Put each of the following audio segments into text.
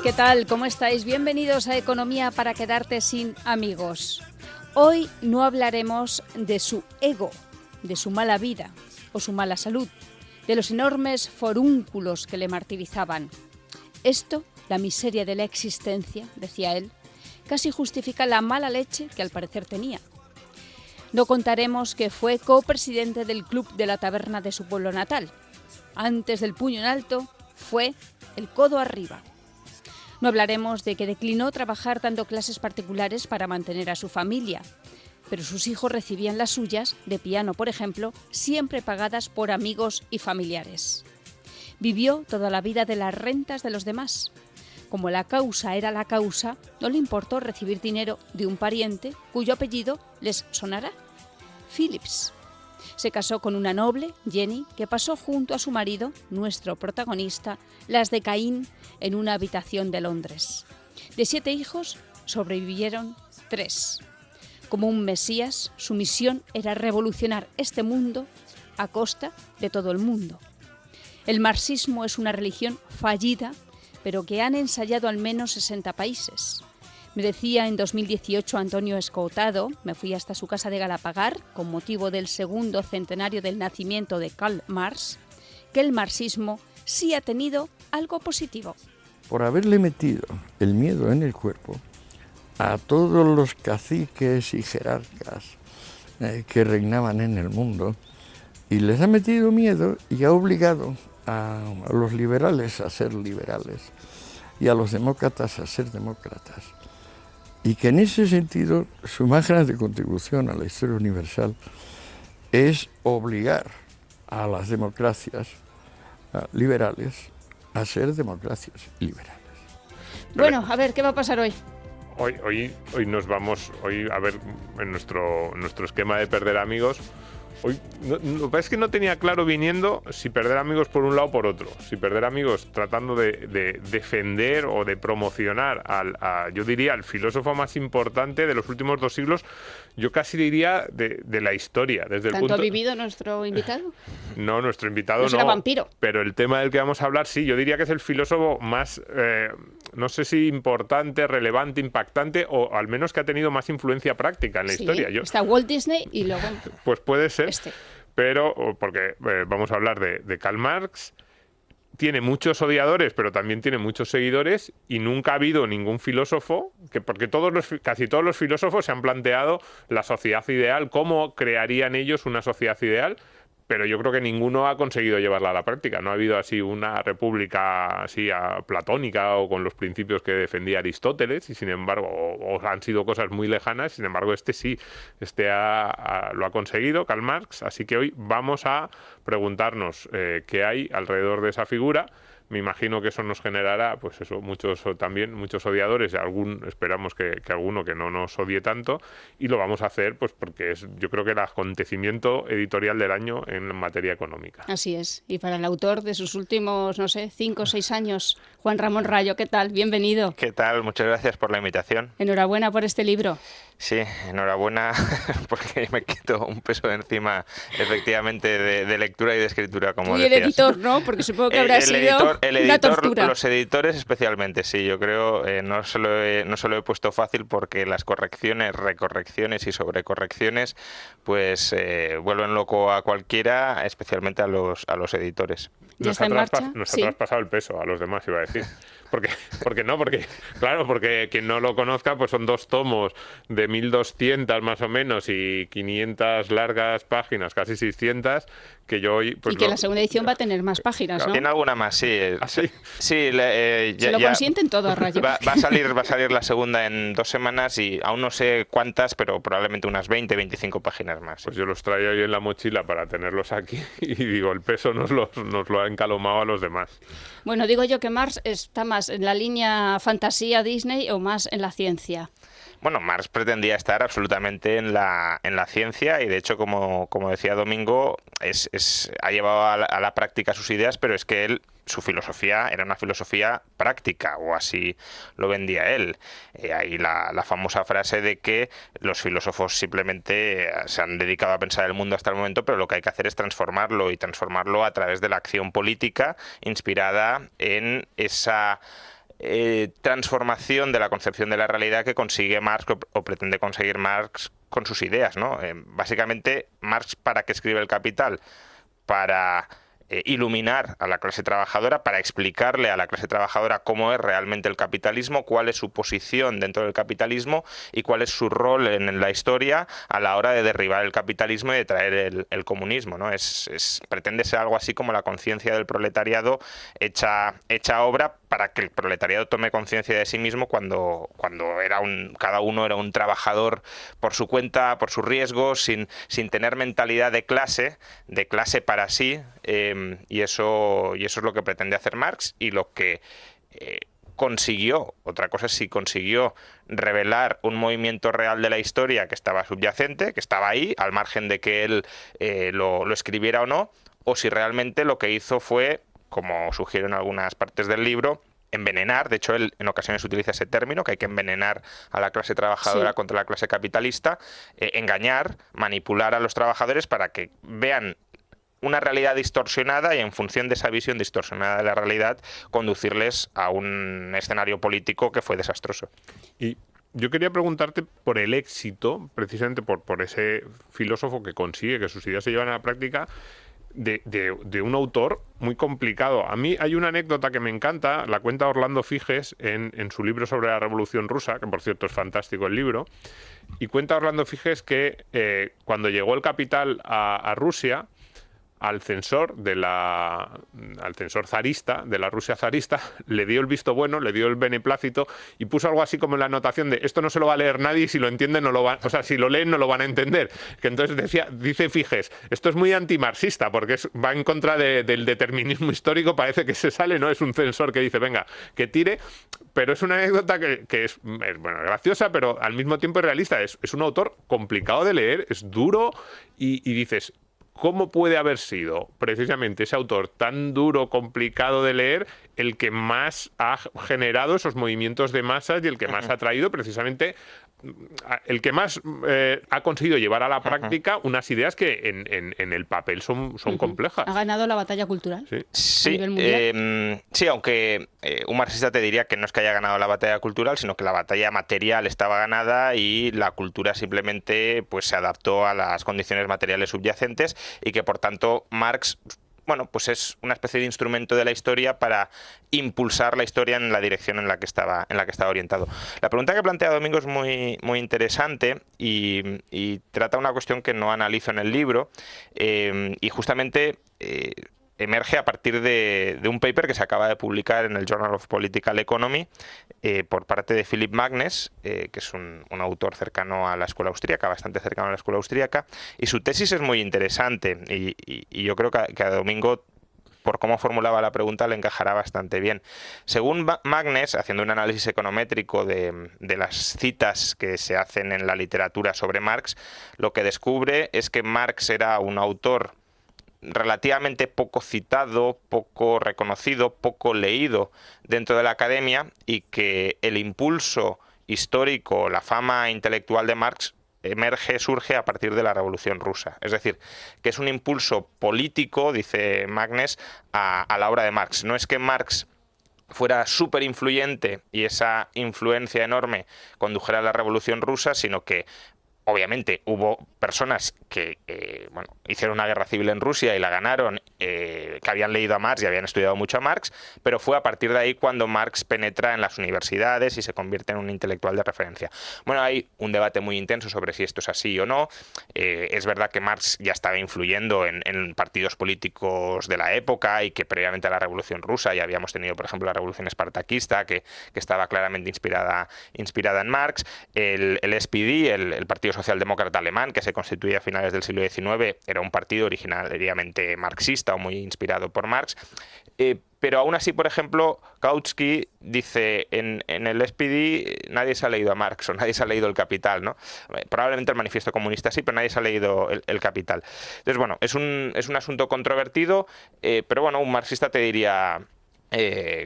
¿qué tal? ¿Cómo estáis? Bienvenidos a Economía para quedarte sin amigos. Hoy no hablaremos de su ego, de su mala vida o su mala salud, de los enormes forúnculos que le martirizaban. Esto, la miseria de la existencia, decía él, casi justifica la mala leche que al parecer tenía. No contaremos que fue copresidente del club de la taberna de su pueblo natal. Antes del puño en alto, fue el codo arriba. No hablaremos de que declinó trabajar dando clases particulares para mantener a su familia, pero sus hijos recibían las suyas, de piano por ejemplo, siempre pagadas por amigos y familiares. Vivió toda la vida de las rentas de los demás. Como la causa era la causa, no le importó recibir dinero de un pariente cuyo apellido les sonará: Phillips. Se casó con una noble, Jenny, que pasó junto a su marido, nuestro protagonista, las de Caín, en una habitación de Londres. De 7 hijos, sobrevivieron 3. Como un mesías, su misión era revolucionar este mundo a costa de todo el mundo. El marxismo es una religión fallida, pero que han ensayado al menos 60 países. Me decía en 2018 Antonio Escotado, me fui hasta su casa de Galapagar, con motivo del segundo centenario del nacimiento de Karl Marx, que el marxismo sí ha tenido algo positivo. Por haberle metido el miedo en el cuerpo a todos los caciques y jerarcas que reinaban en el mundo, y les ha metido miedo y ha obligado a los liberales a ser liberales y a los demócratas a ser demócratas. Y que en ese sentido su más grande contribución a la historia universal es obligar a las democracias liberales a ser democracias liberales. Bueno, a ver, ¿qué va a pasar hoy? Hoy nos vamos, a ver, en nuestro esquema de perder amigos. Hoy lo que pasa es que no tenía claro viniendo si perder amigos por un lado o por otro. Si perder amigos tratando de defender o de promocionar yo diría, al filósofo más importante de los últimos 2 siglos, yo casi diría de la historia. ¿Tanto ha vivido nuestro invitado? No, nuestro invitado no. Era vampiro. Pero el tema del que vamos a hablar, sí, yo diría que es el filósofo más, no sé si importante, relevante, impactante, o al menos que ha tenido más influencia práctica en la historia. Está Walt Disney y luego... Pues puede ser. Pero, porque vamos a hablar de Karl Marx, tiene muchos odiadores, pero también tiene muchos seguidores, y nunca ha habido ningún filósofo, porque casi todos los filósofos se han planteado la sociedad ideal, cómo crearían ellos una sociedad ideal, pero yo creo que ninguno ha conseguido llevarla a la práctica. No ha habido así una república así platónica o con los principios que defendía Aristóteles, y sin embargo, o han sido cosas muy lejanas. Sin embargo, este lo ha conseguido, Karl Marx. Así que hoy vamos a preguntarnos qué hay alrededor de esa figura. Me imagino que eso nos generará, pues eso, muchos odiadores, esperamos que alguno que no nos odie tanto, y lo vamos a hacer pues porque es, yo creo que el acontecimiento editorial del año en materia económica. Así es, y para el autor de sus últimos, 5 o 6 años, Juan Ramón Rayo, ¿qué tal? Bienvenido. ¿Qué tal? Muchas gracias por la invitación. Enhorabuena por este libro. Sí, enhorabuena porque me quito un peso de encima, efectivamente, de lectura y de escritura, como decías. Y el editor, ¿no? Porque supongo que habrá sido una tortura. Los editores especialmente, sí, yo creo, no se lo he puesto fácil porque las correcciones, recorrecciones y sobrecorrecciones, pues vuelven loco a cualquiera, especialmente a los editores. ¿Ya está en marcha? Nos ha traspasado el peso a los demás, iba a decir. Porque quien no lo conozca, pues son 2 tomos de 1200 más o menos y 500 largas páginas, casi 600, que yo hoy... Pues y que la segunda edición va a tener más páginas, ¿no? Tiene alguna más, sí. ¿Ah, sí? Sí, se lo consienten todo a Rayo. Va a salir la segunda en 2 semanas y aún no sé cuántas, pero probablemente unas 20-25 páginas más. Pues yo los traía hoy en la mochila para tenerlos aquí y digo, el peso nos lo ha encalomado a los demás. Bueno, digo yo que Marx está más en la línea fantasía Disney o más en la ciencia. Bueno, Marx pretendía estar absolutamente en la ciencia y de hecho, como decía Domingo, ha llevado a la práctica sus ideas, pero es que su filosofía era una filosofía práctica, o así lo vendía él. Hay la famosa frase de que los filósofos simplemente se han dedicado a pensar el mundo hasta el momento, pero lo que hay que hacer es transformarlo, y transformarlo a través de la acción política inspirada en esa transformación de la concepción de la realidad que consigue Marx o pretende conseguir Marx con sus ideas, ¿no? Básicamente, Marx, ¿para qué escribe El Capital? Para iluminar a la clase trabajadora, para explicarle a la clase trabajadora cómo es realmente el capitalismo, cuál es su posición dentro del capitalismo y cuál es su rol en la historia a la hora de derribar el capitalismo y de traer el comunismo, ¿no? Pretende ser algo así como la conciencia del proletariado hecha obra, para que el proletariado tome conciencia de sí mismo cuando cada uno era un trabajador por su cuenta, por sus riesgos, sin tener mentalidad de clase para sí, y eso es lo que pretende hacer Marx y lo que consiguió. Otra cosa es si consiguió revelar un movimiento real de la historia que estaba subyacente, que estaba ahí, al margen de que él lo escribiera o si realmente lo que hizo fue, como sugiero en algunas partes del libro, envenenar. De hecho, él en ocasiones utiliza ese término, que hay que envenenar a la clase trabajadora contra la clase capitalista, engañar, manipular a los trabajadores para que vean una realidad distorsionada y en función de esa visión distorsionada de la realidad conducirles a un escenario político que fue desastroso. Y yo quería preguntarte por el éxito, precisamente por ese filósofo que consigue que sus ideas se lleven a la práctica, de un autor muy complicado. A mí hay una anécdota que me encanta, la cuenta Orlando Figes en su libro sobre la Revolución Rusa, que por cierto es fantástico el libro, y cuenta Orlando Figes que cuando llegó El Capital a Rusia, al censor zarista, de la Rusia zarista, le dio el visto bueno, le dio el beneplácito y puso algo así como en la anotación de esto no se lo va a leer nadie y si lo entienden no lo van, o sea, si lo leen no lo van a entender. Que entonces dice Figes, esto es muy antimarxista porque va en contra del determinismo histórico, parece que se sale, ¿no? Es un censor que dice, venga, que tire, pero es una anécdota que es bueno, graciosa, pero al mismo tiempo es realista. Es un autor complicado de leer, es duro y dices, ¿cómo puede haber sido precisamente ese autor tan duro, complicado de leer, el que más ha generado esos movimientos de masas y el que más ha traído precisamente, el que más ha conseguido llevar a la práctica unas ideas que en el papel son complejas? ¿Ha ganado la batalla cultural? Sí, a nivel mundial. Sí, aunque un marxista te diría que no es que haya ganado la batalla cultural, sino que la batalla material estaba ganada y la cultura simplemente pues se adaptó a las condiciones materiales subyacentes y que por tanto Marx, bueno, pues es una especie de instrumento de la historia para impulsar la historia en la dirección en la que estaba orientado. La pregunta que plantea Domingo es muy, muy interesante y trata una cuestión que no analizo en el libro y justamente emerge a partir de un paper que se acaba de publicar en el Journal of Political Economy por parte de Philip Magnes, que es un autor cercano a la escuela austríaca, bastante cercano a la escuela austríaca, y su tesis es muy interesante y yo creo que a Domingo, por cómo formulaba la pregunta, le encajará bastante bien. Según Magnes, haciendo un análisis econométrico de las citas que se hacen en la literatura sobre Marx, lo que descubre es que Marx era un autor relativamente poco citado, poco reconocido, poco leído dentro de la academia y que el impulso histórico, la fama intelectual de Marx surge a partir de la Revolución Rusa. Es decir, que es un impulso político, dice Magnes, a la obra de Marx. No es que Marx fuera súper influyente y esa influencia enorme condujera a la Revolución Rusa, sino que obviamente hubo personas que hicieron una guerra civil en Rusia y la ganaron, que habían leído a Marx y habían estudiado mucho a Marx, pero fue a partir de ahí cuando Marx penetra en las universidades y se convierte en un intelectual de referencia. Bueno, hay un debate muy intenso sobre si esto es así o no. Es verdad que Marx ya estaba influyendo en partidos políticos de la época y que previamente a la Revolución Rusa ya habíamos tenido, por ejemplo, la Revolución Espartaquista, que estaba claramente inspirada en Marx. El SPD, el Partido Socialdemócrata Alemán, que se constituye a finales del siglo XIX, era un partido originariamente marxista o muy inspirado por Marx. Pero aún así, por ejemplo, Kautsky dice en el SPD nadie se ha leído a Marx o nadie se ha leído El Capital, ¿no? Probablemente el Manifiesto Comunista sí, pero nadie se ha leído el Capital. Entonces, bueno, es un asunto controvertido, pero bueno, un marxista te diría,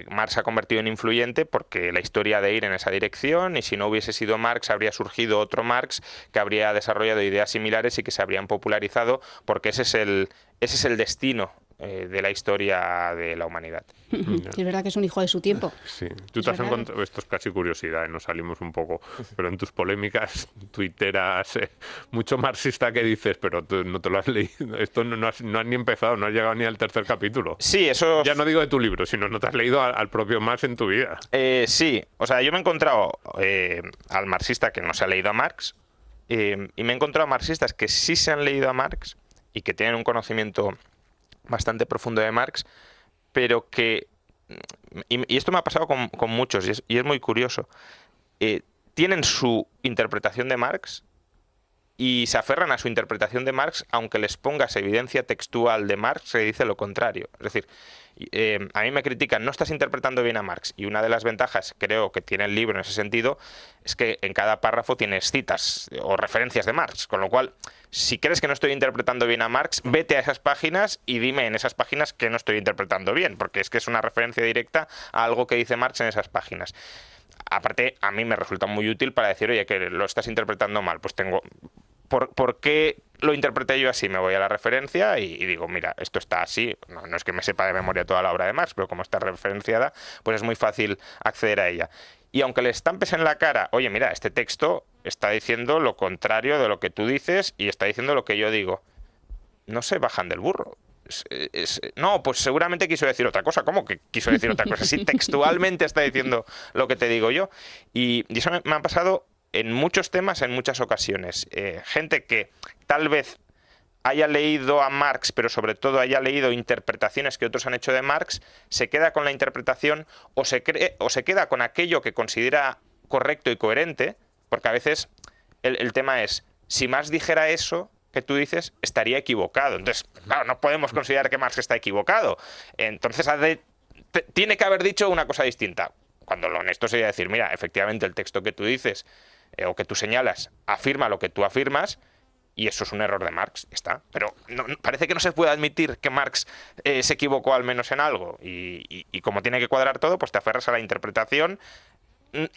Marx se ha convertido en influyente porque la historia ha de ir en esa dirección y si no hubiese sido Marx habría surgido otro Marx que habría desarrollado ideas similares y que se habrían popularizado porque ese es el destino de la historia de la humanidad. Es verdad que es un hijo de su tiempo. Sí, tú te has encontrado, esto es casi curiosidad, nos salimos un poco, pero en tus polémicas tuiteras, mucho marxista que dices, pero tú no te lo has leído, esto no has ni empezado, no has llegado ni al tercer capítulo. Sí, eso... Ya no digo de tu libro, sino no te has leído al propio Marx en tu vida. Sí, o sea, yo me he encontrado al marxista que no se ha leído a Marx, y me he encontrado a marxistas que sí se han leído a Marx y que tienen un conocimiento bastante profundo de Marx, pero que, y esto me ha pasado con muchos, y es muy curioso, tienen su interpretación de Marx y se aferran a su interpretación de Marx, aunque les pongas evidencia textual de Marx, se dice lo contrario. Es decir, a mí me critican, no estás interpretando bien a Marx, y una de las ventajas, creo, que tiene el libro en ese sentido, es que en cada párrafo tienes citas o referencias de Marx, con lo cual, si crees que no estoy interpretando bien a Marx, vete a esas páginas y dime en esas páginas que no estoy interpretando bien, porque es que es una referencia directa a algo que dice Marx en esas páginas. Aparte, a mí me resulta muy útil para decir, oye, que lo estás interpretando mal, pues tengo... ¿Por qué lo interpreté yo así? Me voy a la referencia y digo, mira, esto está así. No es que me sepa de memoria toda la obra de Marx, pero como está referenciada, pues es muy fácil acceder a ella. Y aunque le estampes en la cara, oye, mira, este texto está diciendo lo contrario de lo que tú dices y está diciendo lo que yo digo, no se bajan del burro. No, pues seguramente quiso decir otra cosa. ¿Cómo que quiso decir otra cosa? Sí, textualmente está diciendo lo que te digo yo. Y eso me ha pasado en muchos temas, en muchas ocasiones. Gente que tal vez haya leído a Marx, pero sobre todo haya leído interpretaciones que otros han hecho de Marx, se queda con la interpretación o se queda con aquello que considera correcto y coherente, porque a veces el tema es, si Marx dijera eso que tú dices, estaría equivocado. Entonces, claro, no podemos considerar que Marx está equivocado. Entonces tiene que haber dicho una cosa distinta. Cuando lo honesto sería decir, mira, efectivamente el texto que tú dices o que tú señalas afirma lo que tú afirmas y eso es un error de Marx, está. Pero parece que no se puede admitir que Marx se equivocó al menos en algo y como tiene que cuadrar todo, pues te aferras a la interpretación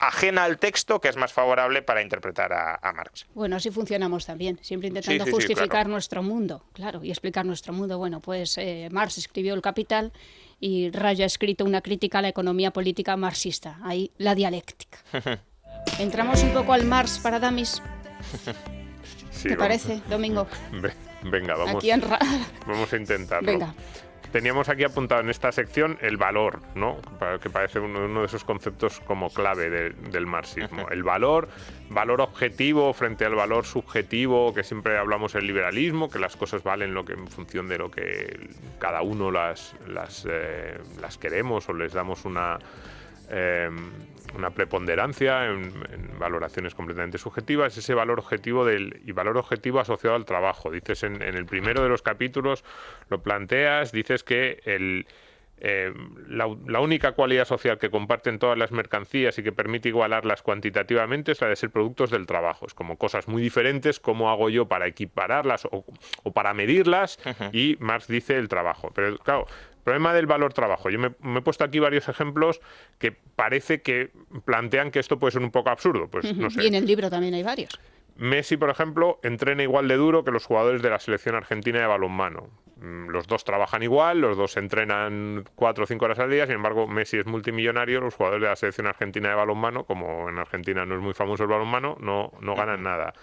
ajena al texto que es más favorable para interpretar a Marx. Bueno, así funcionamos también, siempre intentando justificar claro. Nuestro mundo, claro, y explicar nuestro mundo. Bueno, pues Marx escribió El Capital y Rayo ha escrito una crítica a la economía política marxista, ahí la dialéctica. Entramos un poco al Marx para Damis. Sí, ¿Te parece, Domingo? Venga, vamos a intentarlo. Venga. Teníamos aquí apuntado en esta sección el valor, ¿no? Que parece uno de esos conceptos como clave del marxismo. El valor objetivo frente al valor subjetivo, que siempre hablamos del liberalismo, que las cosas valen en función de lo que cada uno las queremos o les damos una preponderancia en valoraciones completamente subjetivas, ese valor objetivo y valor objetivo asociado al trabajo. Dices en el primero de los capítulos, lo planteas, dices que la única cualidad social que comparten todas las mercancías y que permite igualarlas cuantitativamente es la de ser productos del trabajo. Es como cosas muy diferentes, ¿cómo hago yo para equipararlas o para medirlas? Y Marx dice el trabajo. Pero claro, problema del valor trabajo. Yo me he puesto aquí varios ejemplos que parece que plantean que esto puede ser un poco absurdo. Pues no sé. Y en el libro también hay varios. Messi, por ejemplo, entrena igual de duro que los jugadores de la selección argentina de balonmano. Los dos trabajan igual, los dos entrenan 4 o 5 horas al día, sin embargo, Messi es multimillonario, los jugadores de la selección argentina de balonmano, como en Argentina no es muy famoso el balonmano, no ganan nada.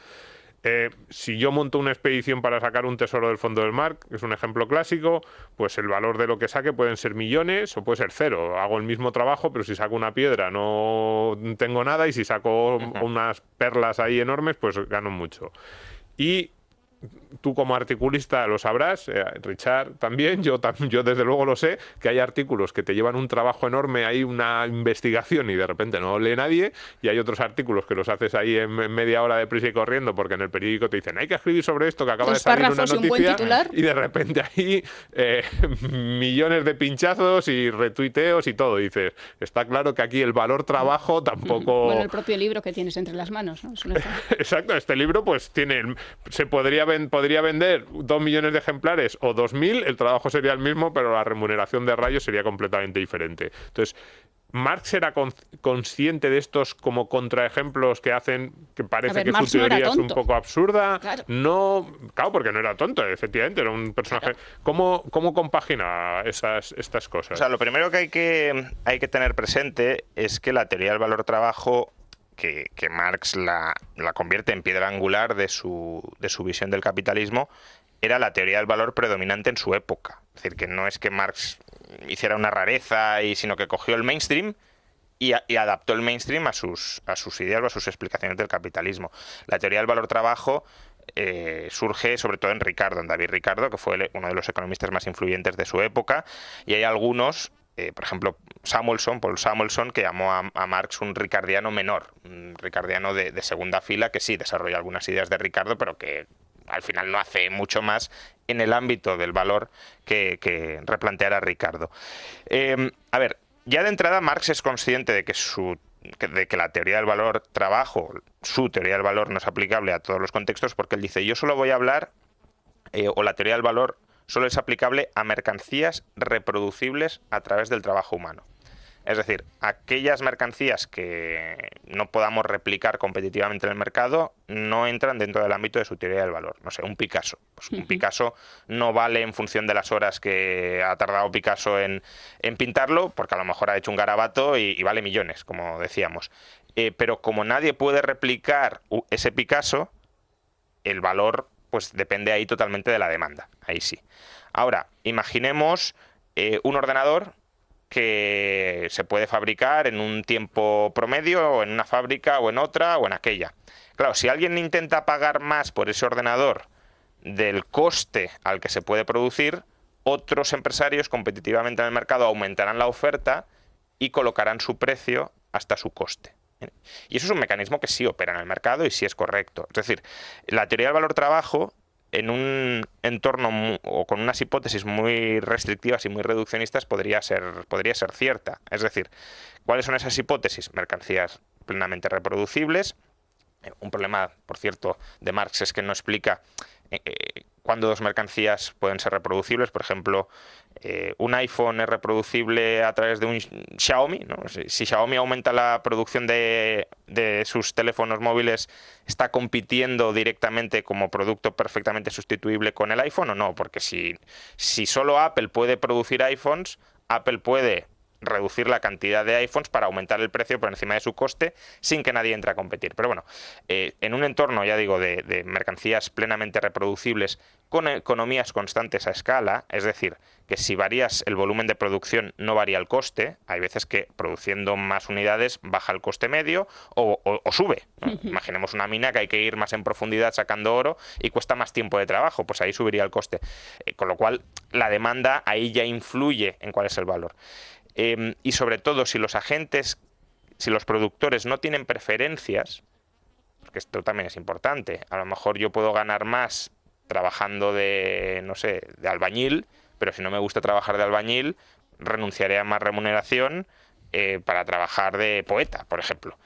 Si yo monto una expedición para sacar un tesoro del fondo del mar, que es un ejemplo clásico, pues el valor de lo que saque pueden ser millones o puede ser cero. Hago el mismo trabajo, pero si saco una piedra no tengo nada y si saco unas perlas ahí enormes, pues gano mucho. Y tú como articulista lo sabrás, Richard también, yo desde luego lo sé, que hay artículos que te llevan un trabajo enorme, hay una investigación y de repente no lee nadie, y hay otros artículos que los haces ahí en media hora de prisa y corriendo porque en el periódico te dicen hay que escribir sobre esto que acaba de salir una noticia y de repente hay millones de pinchazos y retuiteos y todo. Y dices, está claro que aquí el valor trabajo tampoco... Bueno, el propio libro que tienes entre las manos, ¿no? Exacto, este libro pues se podría vender 2 millones de ejemplares o 2.000, el trabajo sería el mismo, pero la remuneración de Rayo sería completamente diferente. Entonces, ¿Marx era consciente de estos como contraejemplos que hacen que parece que Marx su teoría no era es un tonto. poco absurda? Claro. No, claro, porque no era tonto, efectivamente, era un personaje. Claro. ¿Cómo compagina estas cosas? O sea, lo primero que hay que tener presente es que la teoría del valor-trabajo, que Marx la convierte en piedra angular de su visión del capitalismo, era la teoría del valor predominante en su época. Es decir, que no es que Marx hiciera una rareza, sino que cogió el mainstream y adaptó el mainstream a sus ideas o a sus explicaciones del capitalismo. La teoría del valor-trabajo surge sobre todo en Ricardo, en David Ricardo, que fue uno de los economistas más influyentes de su época, y hay algunos, por ejemplo, Paul Samuelson, que llamó a Marx un ricardiano menor, un ricardiano de segunda fila, que sí desarrolla algunas ideas de Ricardo, pero que al final no hace mucho más en el ámbito del valor que replantear a Ricardo. A ver, ya de entrada Marx es consciente de que la teoría del valor-trabajo, su teoría del valor, no es aplicable a todos los contextos, porque él dice, yo solo voy a hablar, o la teoría del valor solo es aplicable a mercancías reproducibles a través del trabajo humano. Es decir, aquellas mercancías que no podamos replicar competitivamente en el mercado no entran dentro del ámbito de su teoría del valor. No sé, un Picasso. Pues un Picasso no vale en función de las horas que ha tardado Picasso en pintarlo, porque a lo mejor ha hecho un garabato y vale millones, como decíamos. Pero como nadie puede replicar ese Picasso, el valor pues depende ahí totalmente de la demanda. Ahí sí. Ahora, imaginemos un ordenador que se puede fabricar en un tiempo promedio, o en una fábrica, o en otra, o en aquella. Claro, si alguien intenta pagar más por ese ordenador del coste al que se puede producir, otros empresarios competitivamente en el mercado aumentarán la oferta y colocarán su precio hasta su coste. Y eso es un mecanismo que sí opera en el mercado y sí es correcto. Es decir, la teoría del valor-trabajo, en un entorno o con unas hipótesis muy restrictivas y muy reduccionistas, podría ser cierta. Es decir, ¿cuáles son esas hipótesis? Mercancías plenamente reproducibles. Un problema, por cierto, de Marx es que no explica cuándo dos mercancías pueden ser reproducibles. Por ejemplo, un iPhone es reproducible a través de un Xiaomi, ¿no? Si Xiaomi aumenta la producción de sus teléfonos móviles, ¿está compitiendo directamente como producto perfectamente sustituible con el iPhone o no? Porque si solo Apple puede producir iPhones, Apple puede reducir la cantidad de iPhones para aumentar el precio por encima de su coste sin que nadie entre a competir. Pero bueno, en un entorno, ya digo, de mercancías plenamente reproducibles con economías constantes a escala, es decir, que si varías el volumen de producción no varía el coste, hay veces que produciendo más unidades baja el coste medio o sube, ¿no? Imaginemos una mina que hay que ir más en profundidad sacando oro y cuesta más tiempo de trabajo, pues ahí subiría el coste. Con lo cual, la demanda ahí ya influye en cuál es el valor. Y sobre todo, si los productores no tienen preferencias, porque esto también es importante, a lo mejor yo puedo ganar más trabajando de albañil, pero si no me gusta trabajar de albañil, renunciaré a más remuneración para trabajar de poeta, por ejemplo.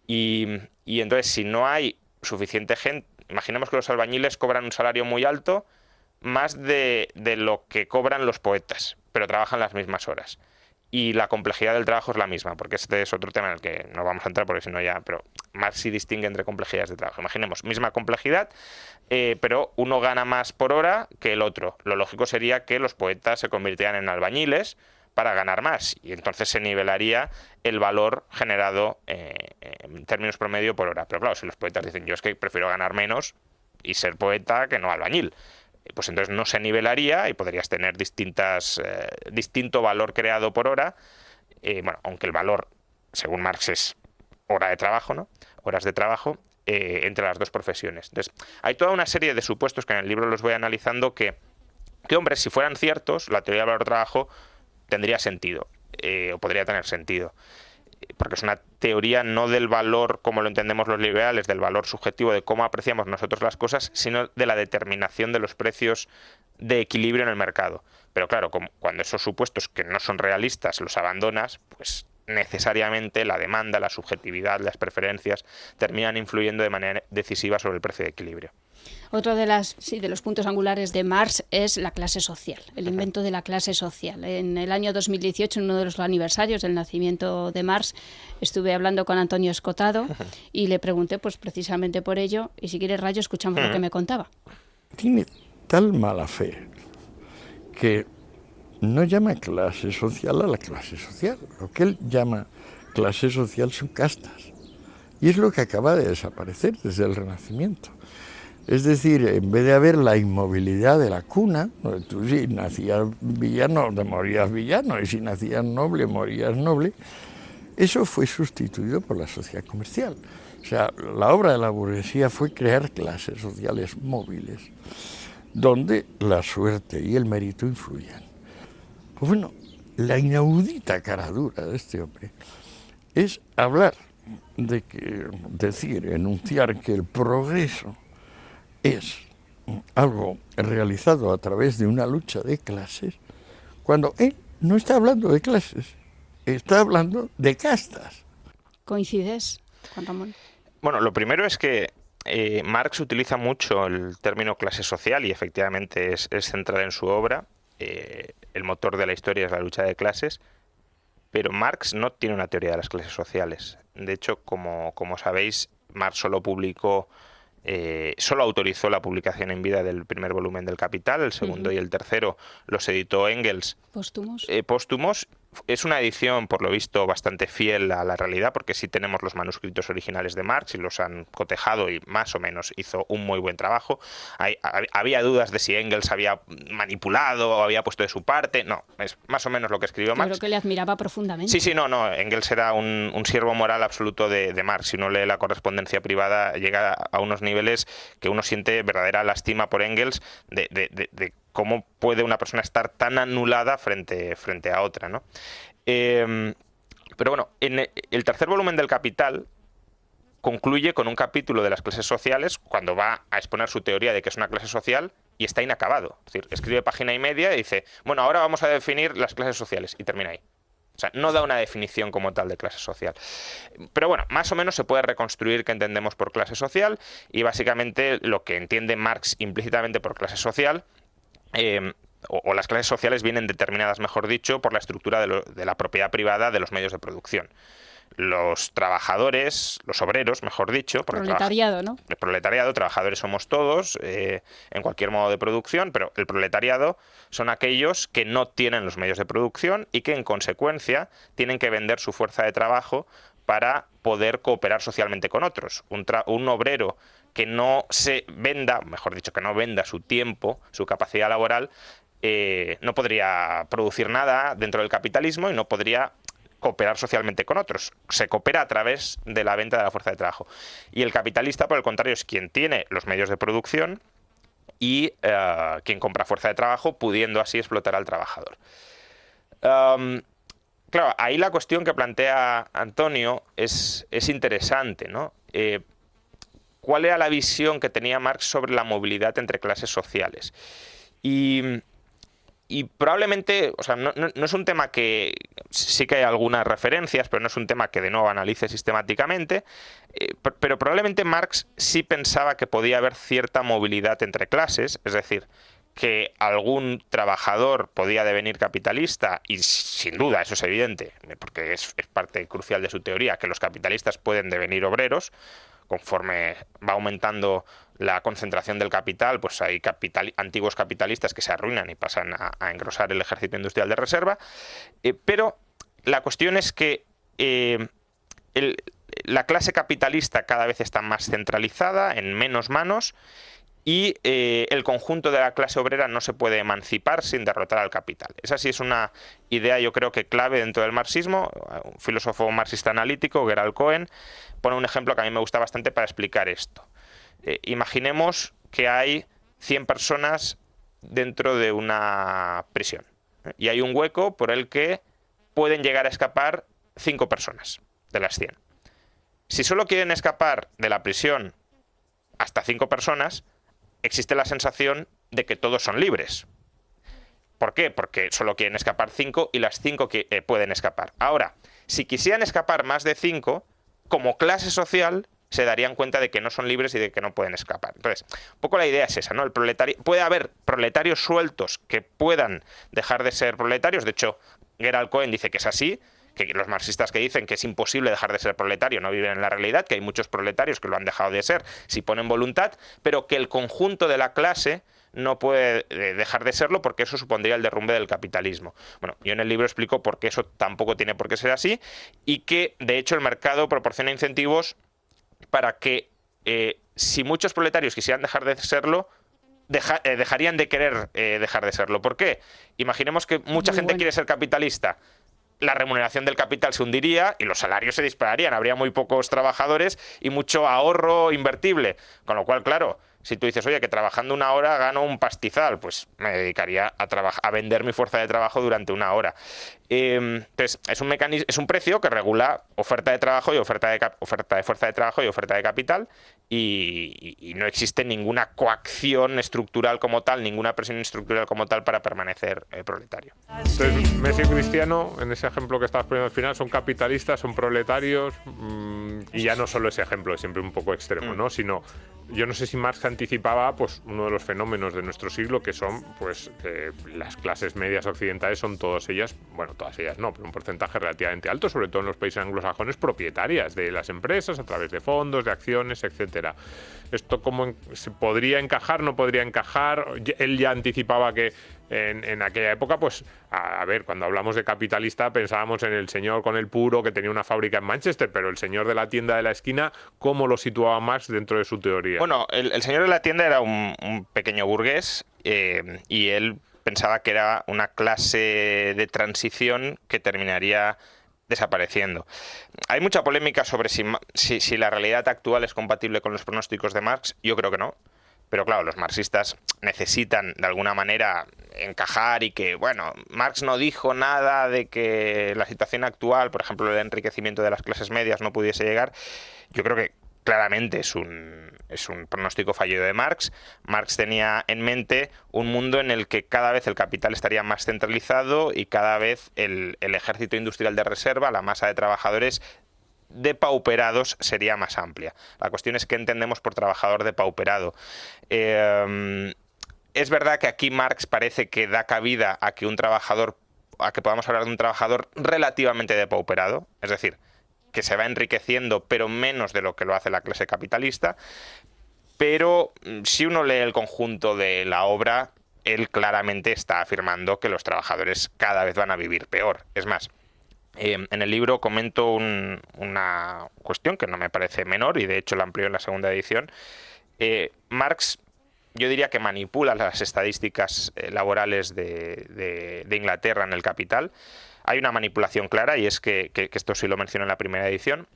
Y entonces, si no hay suficiente gente, imaginemos que los albañiles cobran un salario muy alto, más de lo que cobran los poetas, pero trabajan las mismas horas. Y la complejidad del trabajo es la misma, porque este es otro tema en el que no vamos a entrar, porque si no ya, pero Marx sí distingue entre complejidades de trabajo. Imaginemos, misma complejidad, pero uno gana más por hora que el otro. Lo lógico sería que los poetas se convirtieran en albañiles para ganar más, y entonces se nivelaría el valor generado en términos promedio por hora. Pero claro, si los poetas dicen, yo es que prefiero ganar menos y ser poeta que no albañil, pues entonces no se nivelaría y podrías tener distinto valor creado por hora, aunque el valor, según Marx, es hora de trabajo, ¿no? Horas de trabajo entre las dos profesiones. Entonces, hay toda una serie de supuestos que en el libro los voy analizando que hombre, si fueran ciertos, la teoría del valor-trabajo tendría sentido, o podría tener sentido. Porque es una teoría no del valor como lo entendemos los liberales, del valor subjetivo de cómo apreciamos nosotros las cosas, sino de la determinación de los precios de equilibrio en el mercado. Pero claro, cuando esos supuestos que no son realistas los abandonas, pues necesariamente la demanda, la subjetividad, las preferencias terminan influyendo de manera decisiva sobre el precio de equilibrio. Otro de los puntos angulares de Marx es la clase social, el invento de la clase social. En el año 2018, en uno de los aniversarios del nacimiento de Marx, estuve hablando con Antonio Escotado y le pregunté pues precisamente por ello, y si quieres, Rayo, escuchamos lo que me contaba. Tiene tal mala fe que no llama clase social a la clase social. Lo que él llama clase social son castas. Y es lo que acaba de desaparecer desde el Renacimiento. Es decir, en vez de haber la inmovilidad de la cuna, donde tú si nacías villano, te morías villano, y si nacías noble, morías noble, eso fue sustituido por la sociedad comercial. O sea, la obra de la burguesía fue crear clases sociales móviles, donde la suerte y el mérito influían. Pues bueno, la inaudita caradura de este hombre es hablar de que, enunciar que el progreso es algo realizado a través de una lucha de clases, cuando él no está hablando de clases, está hablando de castas. ¿Coincides, Juan Ramón? Bueno, lo primero es que Marx utiliza mucho el término clase social y efectivamente es central en su obra. El motor de la historia es la lucha de clases, pero Marx no tiene una teoría de las clases sociales. De hecho, como sabéis, Marx solo autorizó la publicación en vida del primer volumen del Capital, el segundo y el tercero los editó Engels. ¿Póstumos? Póstumos. Es una edición, por lo visto, bastante fiel a la realidad, porque sí tenemos los manuscritos originales de Marx y los han cotejado y más o menos hizo un muy buen trabajo. Había dudas de si Engels había manipulado o había puesto de su parte. No, es más o menos lo que escribió Marx. Yo creo que le admiraba profundamente. Sí, no. Engels era un siervo moral absoluto de Marx. Si uno lee la correspondencia privada, llega a unos niveles que uno siente verdadera lástima por Engels de cómo puede una persona estar tan anulada frente a otra, ¿no? Pero bueno, en el tercer volumen del Capital concluye con un capítulo de las clases sociales cuando va a exponer su teoría de que es una clase social y está inacabado. Es decir, escribe página y media y dice, bueno, ahora vamos a definir las clases sociales y termina ahí. O sea, no da una definición como tal de clase social. Pero bueno, más o menos se puede reconstruir qué entendemos por clase social y básicamente lo que entiende Marx implícitamente por clase social o las clases sociales vienen determinadas, mejor dicho, por la estructura de la propiedad privada de los medios de producción. Los trabajadores, los obreros, mejor dicho, porque proletariado, ¿no? El proletariado, trabajadores somos todos en cualquier modo de producción, pero el proletariado son aquellos que no tienen los medios de producción y que en consecuencia tienen que vender su fuerza de trabajo para poder cooperar socialmente con otros. Un obrero que no se venda, mejor dicho, que no venda su tiempo, su capacidad laboral, no podría producir nada dentro del capitalismo y no podría cooperar socialmente con otros. Se coopera a través de la venta de la fuerza de trabajo. Y el capitalista, por el contrario, es quien tiene los medios de producción y quien compra fuerza de trabajo, pudiendo así explotar al trabajador. Claro, ahí la cuestión que plantea Antonio es interesante, ¿no? ¿Cuál era la visión que tenía Marx sobre la movilidad entre clases sociales? Y probablemente, o sea, no es un tema que sí que hay algunas referencias, pero no es un tema que de nuevo analice sistemáticamente, pero probablemente Marx sí pensaba que podía haber cierta movilidad entre clases, es decir, que algún trabajador podía devenir capitalista, y sin duda eso es evidente, porque es parte crucial de su teoría, que los capitalistas pueden devenir obreros. Conforme va aumentando la concentración del capital, pues hay antiguos capitalistas que se arruinan y pasan a engrosar el ejército industrial de reserva. Pero la cuestión es que la clase capitalista cada vez está más centralizada, en menos manos, y el conjunto de la clase obrera no se puede emancipar sin derrotar al capital. Esa sí es una idea, yo creo que clave dentro del marxismo. Un filósofo marxista analítico, Gerald Cohen, pone un ejemplo que a mí me gusta bastante para explicar esto. Imaginemos que hay 100 personas dentro de una prisión y hay un hueco por el que pueden llegar a escapar 5 personas de las 100. Si solo quieren escapar de la prisión hasta 5 personas, existe la sensación de que todos son libres. ¿Por qué? Porque solo quieren escapar 5 y las 5 que pueden escapar. Ahora, Si quisieran escapar más de 5, como clase social, se darían cuenta de que no son libres y de que no pueden escapar. Entonces, un poco la idea es esa, ¿no? El proletario, puede haber proletarios sueltos que puedan dejar de ser proletarios. De hecho, Gerald Cohen dice que es así, que los marxistas que dicen que es imposible dejar de ser proletario no viven en la realidad, que hay muchos proletarios que lo han dejado de ser si ponen voluntad, pero que el conjunto de la clase no puede dejar de serlo porque eso supondría el derrumbe del capitalismo. Bueno, yo en el libro explico por qué eso tampoco tiene por qué ser así y que, de hecho, el mercado proporciona incentivos para que si muchos proletarios quisieran dejar de serlo, dejarían de querer dejar de serlo. ¿Por qué? Imaginemos que mucha gente quiere ser capitalista. La remuneración del capital se hundiría y los salarios se dispararían. Habría muy pocos trabajadores y mucho ahorro invertible. Con lo cual, claro, si tú dices, oye, que trabajando 1 hora gano un pastizal, pues me dedicaría a vender mi fuerza de trabajo durante 1 hora. Entonces, es un precio que regula oferta de trabajo y oferta de fuerza de trabajo y oferta de capital, y no existe ninguna coacción estructural como tal, ninguna presión estructural como tal para permanecer proletario. Entonces, Messi y Cristiano, en ese ejemplo que estabas poniendo al final, son capitalistas, son proletarios, y ya no solo ese ejemplo, es siempre un poco extremo, ¿no? Sino, yo no sé si Marx anticipaba pues uno de los fenómenos de nuestro siglo, que son pues que las clases medias occidentales son todas ellas no, pero un porcentaje relativamente alto, sobre todo en los países anglosajones, propietarias de las empresas a través de fondos, de acciones, etcétera. ¿Esto cómo se podría encajar, no podría encajar? Él ya anticipaba que en aquella época, pues, a ver, cuando hablamos de capitalista pensábamos en el señor con el puro que tenía una fábrica en Manchester, pero el señor de la tienda de la esquina, ¿cómo lo situaba Marx dentro de su teoría? Bueno, el señor de la tienda era un pequeño burgués y él pensaba que era una clase de transición que terminaría desapareciendo. Hay mucha polémica sobre si la realidad actual es compatible con los pronósticos de Marx. Yo creo que no. Pero claro, los marxistas necesitan de alguna manera encajar y que, bueno, Marx no dijo nada de que la situación actual, por ejemplo, el enriquecimiento de las clases medias no pudiese llegar. Yo creo que claramente es un pronóstico fallido de Marx. Marx tenía en mente un mundo en el que cada vez el capital estaría más centralizado y cada vez el ejército industrial de reserva, la masa de trabajadores depauperados, sería más amplia. La cuestión es qué entendemos por trabajador depauperado. Es verdad que aquí Marx parece que da cabida a que podamos hablar de un trabajador relativamente depauperado, es decir, que se va enriqueciendo, pero menos de lo que lo hace la clase capitalista. Pero si uno lee el conjunto de la obra, él claramente está afirmando que los trabajadores cada vez van a vivir peor. Es más, en el libro comento una cuestión que no me parece menor, y de hecho la amplío en la segunda edición. Marx, yo diría que manipula las estadísticas laborales de Inglaterra en El Capital. Hay una manipulación clara, y es que esto sí lo menciono en la primera edición.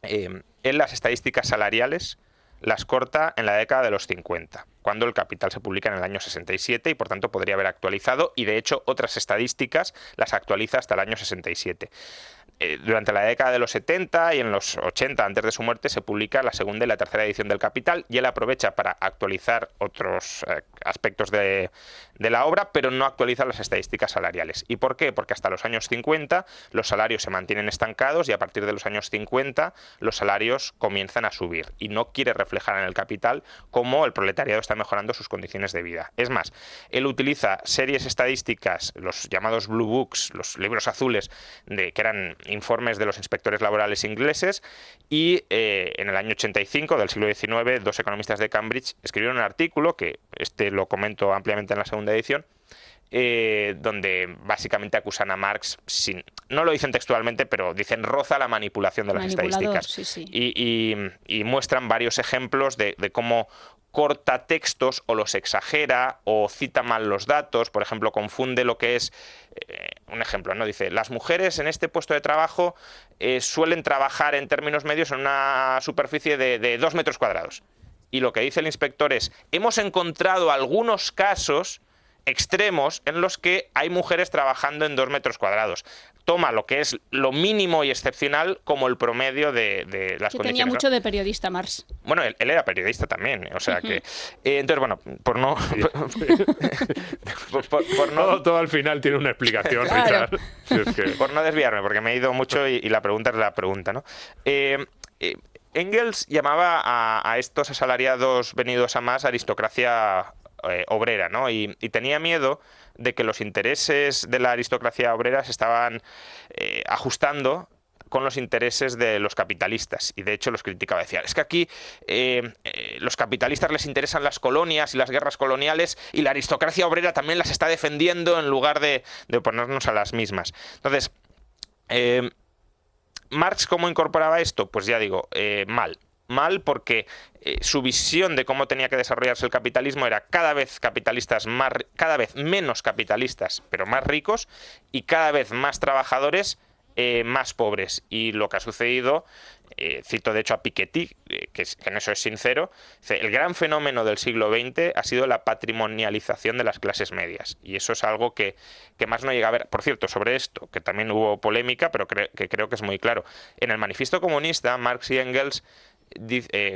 Él las estadísticas salariales las corta en la década de los 50, cuando El Capital se publica en el año 67 y por tanto podría haber actualizado, y de hecho otras estadísticas las actualiza hasta el año 67. Durante la década de los 70 y en los 80, antes de su muerte, se publica la segunda y la tercera edición del Capital, y él aprovecha para actualizar otros aspectos de la obra, pero no actualiza las estadísticas salariales. ¿Y por qué? Porque hasta los años 50 los salarios se mantienen estancados, y a partir de los años 50 los salarios comienzan a subir, y no quiere reflejar en El Capital cómo el proletariado está mejorando sus condiciones de vida. Es más, él utiliza series estadísticas, los llamados Blue Books, los libros azules, que eran informes de los inspectores laborales ingleses, y en el año 85 del siglo XIX, 2 economistas de Cambridge escribieron un artículo, que lo comento ampliamente en la segunda edición, donde básicamente acusan a Marx, no lo dicen textualmente, pero dicen roza la manipulación de las estadísticas. Sí, sí. Y muestran varios ejemplos de cómo corta textos o los exagera o cita mal los datos. Por ejemplo, confunde lo que es un ejemplo, ¿no? Dice, las mujeres en este puesto de trabajo suelen trabajar en términos medios en una superficie de 2 metros cuadrados. Y lo que dice el inspector es, hemos encontrado algunos casos extremos en los que hay mujeres trabajando en 2 metros cuadrados. Toma lo que es lo mínimo y excepcional como el promedio de las condiciones. Tenía mucho de periodista, Marx. Bueno, él era periodista también, o sea que... entonces, bueno, por no... por no todo al final tiene una explicación, Claro. Richard. Si es que... Por no desviarme, porque me he ido mucho y la pregunta es la pregunta, ¿no? Engels llamaba a estos asalariados venidos a más aristocracia obrera, ¿no? Y tenía miedo de que los intereses de la aristocracia obrera se estaban ajustando con los intereses de los capitalistas, y de hecho los criticaba, decía, es que aquí los capitalistas les interesan las colonias y las guerras coloniales, y la aristocracia obrera también las está defendiendo en lugar de oponernos a las mismas. Entonces, Marx, ¿cómo incorporaba esto? Pues ya digo, mal porque su visión de cómo tenía que desarrollarse el capitalismo era cada vez menos capitalistas, pero más ricos, y cada vez más trabajadores, más pobres. Y lo que ha sucedido, cito de hecho a Piketty, que en eso es sincero, el gran fenómeno del siglo XX ha sido la patrimonialización de las clases medias. Y eso es algo que más no llega a ver. Por cierto, sobre esto, que también hubo polémica, pero que creo que es muy claro. En el Manifiesto Comunista, Marx y Engels,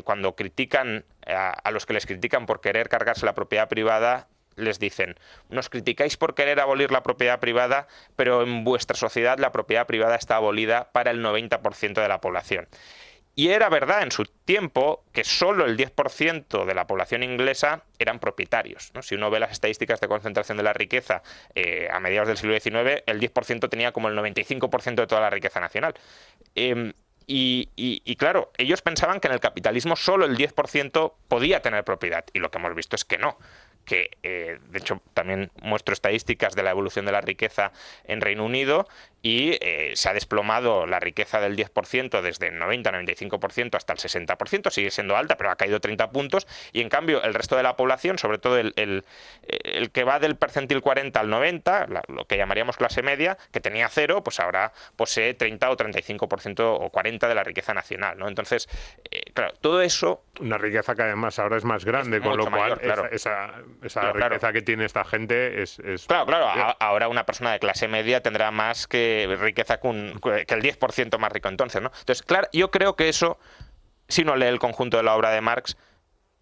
cuando critican a los que les critican por querer cargarse la propiedad privada, les dicen, nos criticáis por querer abolir la propiedad privada, pero en vuestra sociedad la propiedad privada está abolida para el 90% de la población. Y era verdad en su tiempo que solo el 10% de la población inglesa eran propietarios, ¿no? Si uno ve las estadísticas de concentración de la riqueza a mediados del siglo XIX, el 10% tenía como el 95% de toda la riqueza nacional. Y claro, ellos pensaban que en el capitalismo solo el 10% podía tener propiedad, y lo que hemos visto es que no. Que de hecho también muestro estadísticas de la evolución de la riqueza en Reino Unido, y se ha desplomado la riqueza del 10% desde el 90-95% hasta el 60%, sigue siendo alta, pero ha caído 30 puntos, y en cambio el resto de la población, sobre todo el que va del percentil 40 al 90, lo que llamaríamos clase media, que tenía 0, pues ahora posee 30 o 35% o 40% de la riqueza nacional, ¿no? Entonces, claro, todo eso... Una riqueza que además ahora es más grande, con lo cual mayor, claro. esa Claro, riqueza claro. que tiene esta gente es... Claro, ahora una persona de clase media tendrá más que riqueza que el 10% más rico entonces, ¿no? Entonces, claro, yo creo que eso, si uno lee el conjunto de la obra de Marx,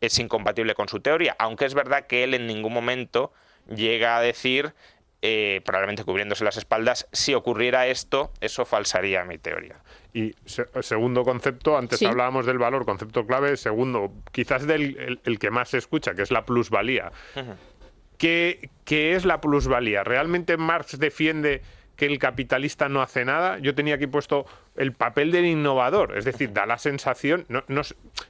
es incompatible con su teoría, aunque es verdad que él en ningún momento llega a decir, probablemente cubriéndose las espaldas, si ocurriera esto, eso falsaría mi teoría. Y segundo concepto, antes Sí. hablábamos del valor, concepto clave, segundo, quizás el que más se escucha, que es la plusvalía. Uh-huh. ¿Qué es la plusvalía? ¿Realmente Marx defiende que el capitalista no hace nada? Yo tenía aquí puesto el papel del innovador, es decir, da la sensación...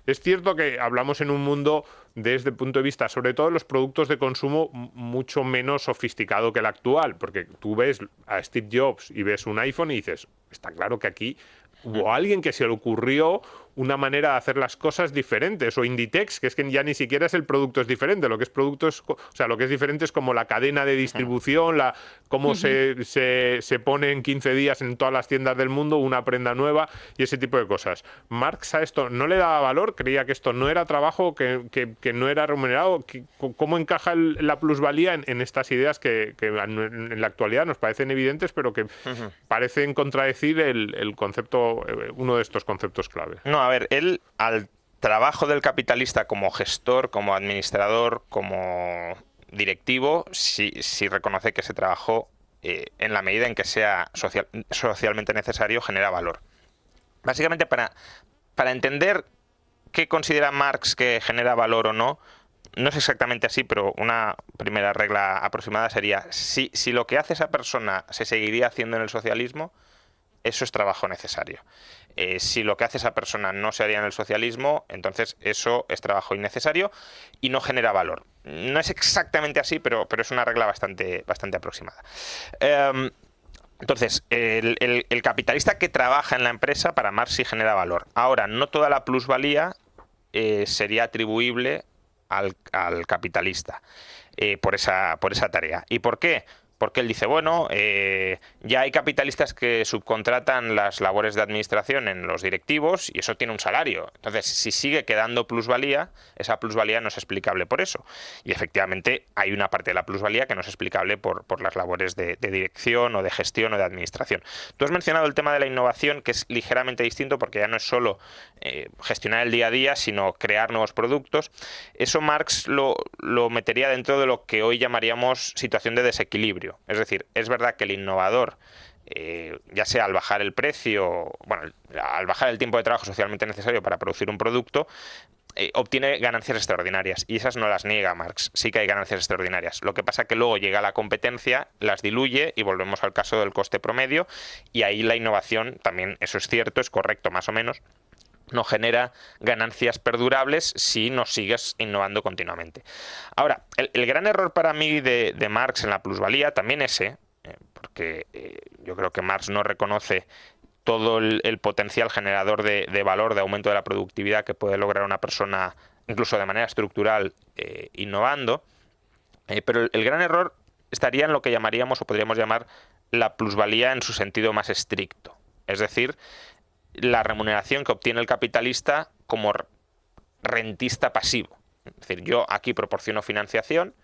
es cierto que hablamos en un mundo desde el punto de vista, sobre todo los productos de consumo, mucho menos sofisticado que el actual, porque tú ves a Steve Jobs y ves un iPhone y dices, está claro que aquí hubo alguien que se le ocurrió una manera de hacer las cosas diferentes, o Inditex, que es que ya ni siquiera es el producto es diferente, lo que es producto es, o sea, lo que es diferente es como la cadena de distribución, cómo se pone en 15 días en todas las tiendas del mundo una prenda nueva y ese tipo de cosas. Marx a esto no le daba valor, creía que esto no era trabajo, que no era remunerado. ¿Cómo encaja la plusvalía en estas ideas que en la actualidad nos parecen evidentes, pero que parecen contradecir el concepto, uno de estos conceptos clave? No, a ver, él al trabajo del capitalista como gestor, como administrador, como directivo, sí reconoce que ese trabajo, en la medida en que sea socialmente necesario, genera valor. Básicamente, para entender qué considera Marx que genera valor o no, no es exactamente así, pero una primera regla aproximada sería, si lo que hace esa persona se seguiría haciendo en el socialismo, eso es trabajo necesario. Si lo que hace esa persona no se haría en el socialismo, entonces eso es trabajo innecesario y no genera valor. No es exactamente así, pero es una regla bastante aproximada. Entonces, el capitalista que trabaja en la empresa, para Marx sí genera valor. Ahora, no toda la plusvalía sería atribuible al capitalista por esa tarea. ¿Y por qué? porque él dice, bueno, ya hay capitalistas que subcontratan las labores de administración en los directivos y eso tiene un salario. Entonces, si sigue quedando plusvalía, esa plusvalía no es explicable por eso. Y efectivamente hay una parte de la plusvalía que no es explicable por las labores de dirección o de gestión o de administración. Tú has mencionado el tema de la innovación, que es ligeramente distinto porque ya no es solo gestionar el día a día, sino crear nuevos productos. Eso Marx lo metería dentro de lo que hoy llamaríamos situación de desequilibrio. Es decir, es verdad que el innovador, ya sea al bajar el precio, bueno, al bajar el tiempo de trabajo socialmente necesario para producir un producto, obtiene ganancias extraordinarias, y esas no las niega Marx. Sí que hay ganancias extraordinarias. Lo que pasa es que luego llega la competencia, las diluye y volvemos al caso del coste promedio, y ahí la innovación también, eso es cierto, es correcto más o menos, no genera ganancias perdurables si no sigues innovando continuamente. Ahora, el gran error para mí de Marx en la plusvalía también ese, porque yo creo que Marx no reconoce todo el potencial generador de valor, de aumento de la productividad que puede lograr una persona, incluso de manera estructural, innovando. Pero el gran error estaría en lo que llamaríamos, o podríamos llamar, la plusvalía en su sentido más estricto. Es decir, la remuneración que obtiene el capitalista como rentista pasivo. Es decir, yo aquí proporciono financiación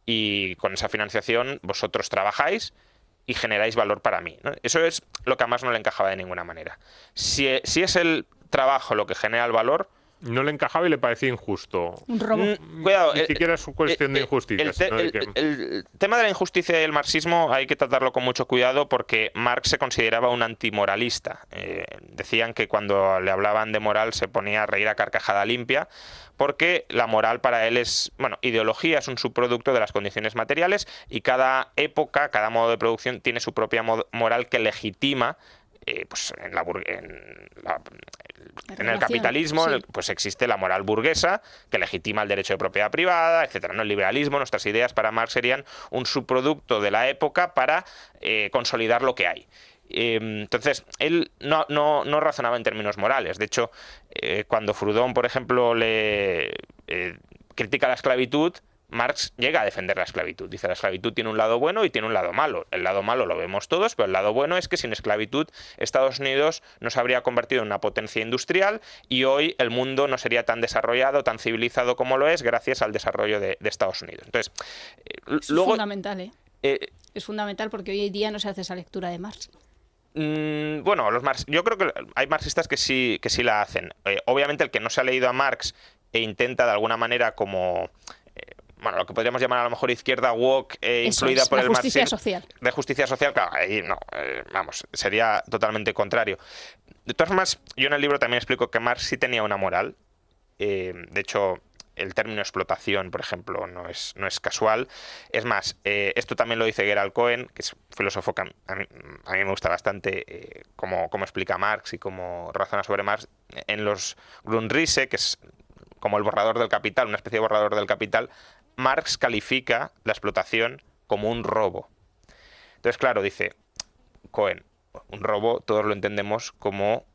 y con esa financiación vosotros trabajáis y generáis valor para mí, ¿no? Eso es lo que a Marx no le encajaba de ninguna manera. Si es el trabajo lo que genera el valor... No le encajaba y le parecía injusto. Un robo. Cuidado, Ni siquiera es cuestión de injusticia. El tema de la injusticia y el marxismo hay que tratarlo con mucho cuidado porque Marx se consideraba un antimoralista. Decían que cuando le hablaban de moral se ponía a reír a carcajada limpia, porque la moral para él es, bueno, ideología, es un subproducto de las condiciones materiales y cada época, cada modo de producción tiene su propia moral que legitima, pues en el capitalismo, sí, pues existe la moral burguesa que legitima el derecho de propiedad privada, etcétera, ¿no? El liberalismo, nuestras ideas para Marx serían un subproducto de la época para consolidar lo que hay. Entonces, él no razonaba en términos morales. De hecho, cuando Proudhon, por ejemplo, le critica la esclavitud, Marx llega a defender la esclavitud. Dice, la esclavitud tiene un lado bueno y tiene un lado malo. El lado malo lo vemos todos, pero el lado bueno es que sin esclavitud Estados Unidos no se habría convertido en una potencia industrial y hoy el mundo no sería tan desarrollado, tan civilizado como lo es gracias al desarrollo de Estados Unidos. Entonces, luego, es fundamental, es fundamental porque hoy en día no se hace esa lectura de Marx. Bueno, yo creo que hay marxistas que sí la hacen. Obviamente el que no se ha leído a Marx e intenta de alguna manera como... bueno, lo que podríamos llamar a lo mejor izquierda woke, influida por el justicia marxismo, social. De justicia social, claro, ahí no, vamos, sería totalmente contrario. De todas formas, yo en el libro también explico que Marx sí tenía una moral. De hecho, el término explotación, por ejemplo, no es casual. Es más, esto también lo dice Gerald Cohen, que es un filósofo que a mí me gusta bastante cómo explica Marx y cómo razona sobre Marx. En los Grundrisse, que es como el borrador del Capital, una especie de borrador del Capital, Marx califica la explotación como un robo. Entonces, claro, dice Cohen, un robo todos lo entendemos como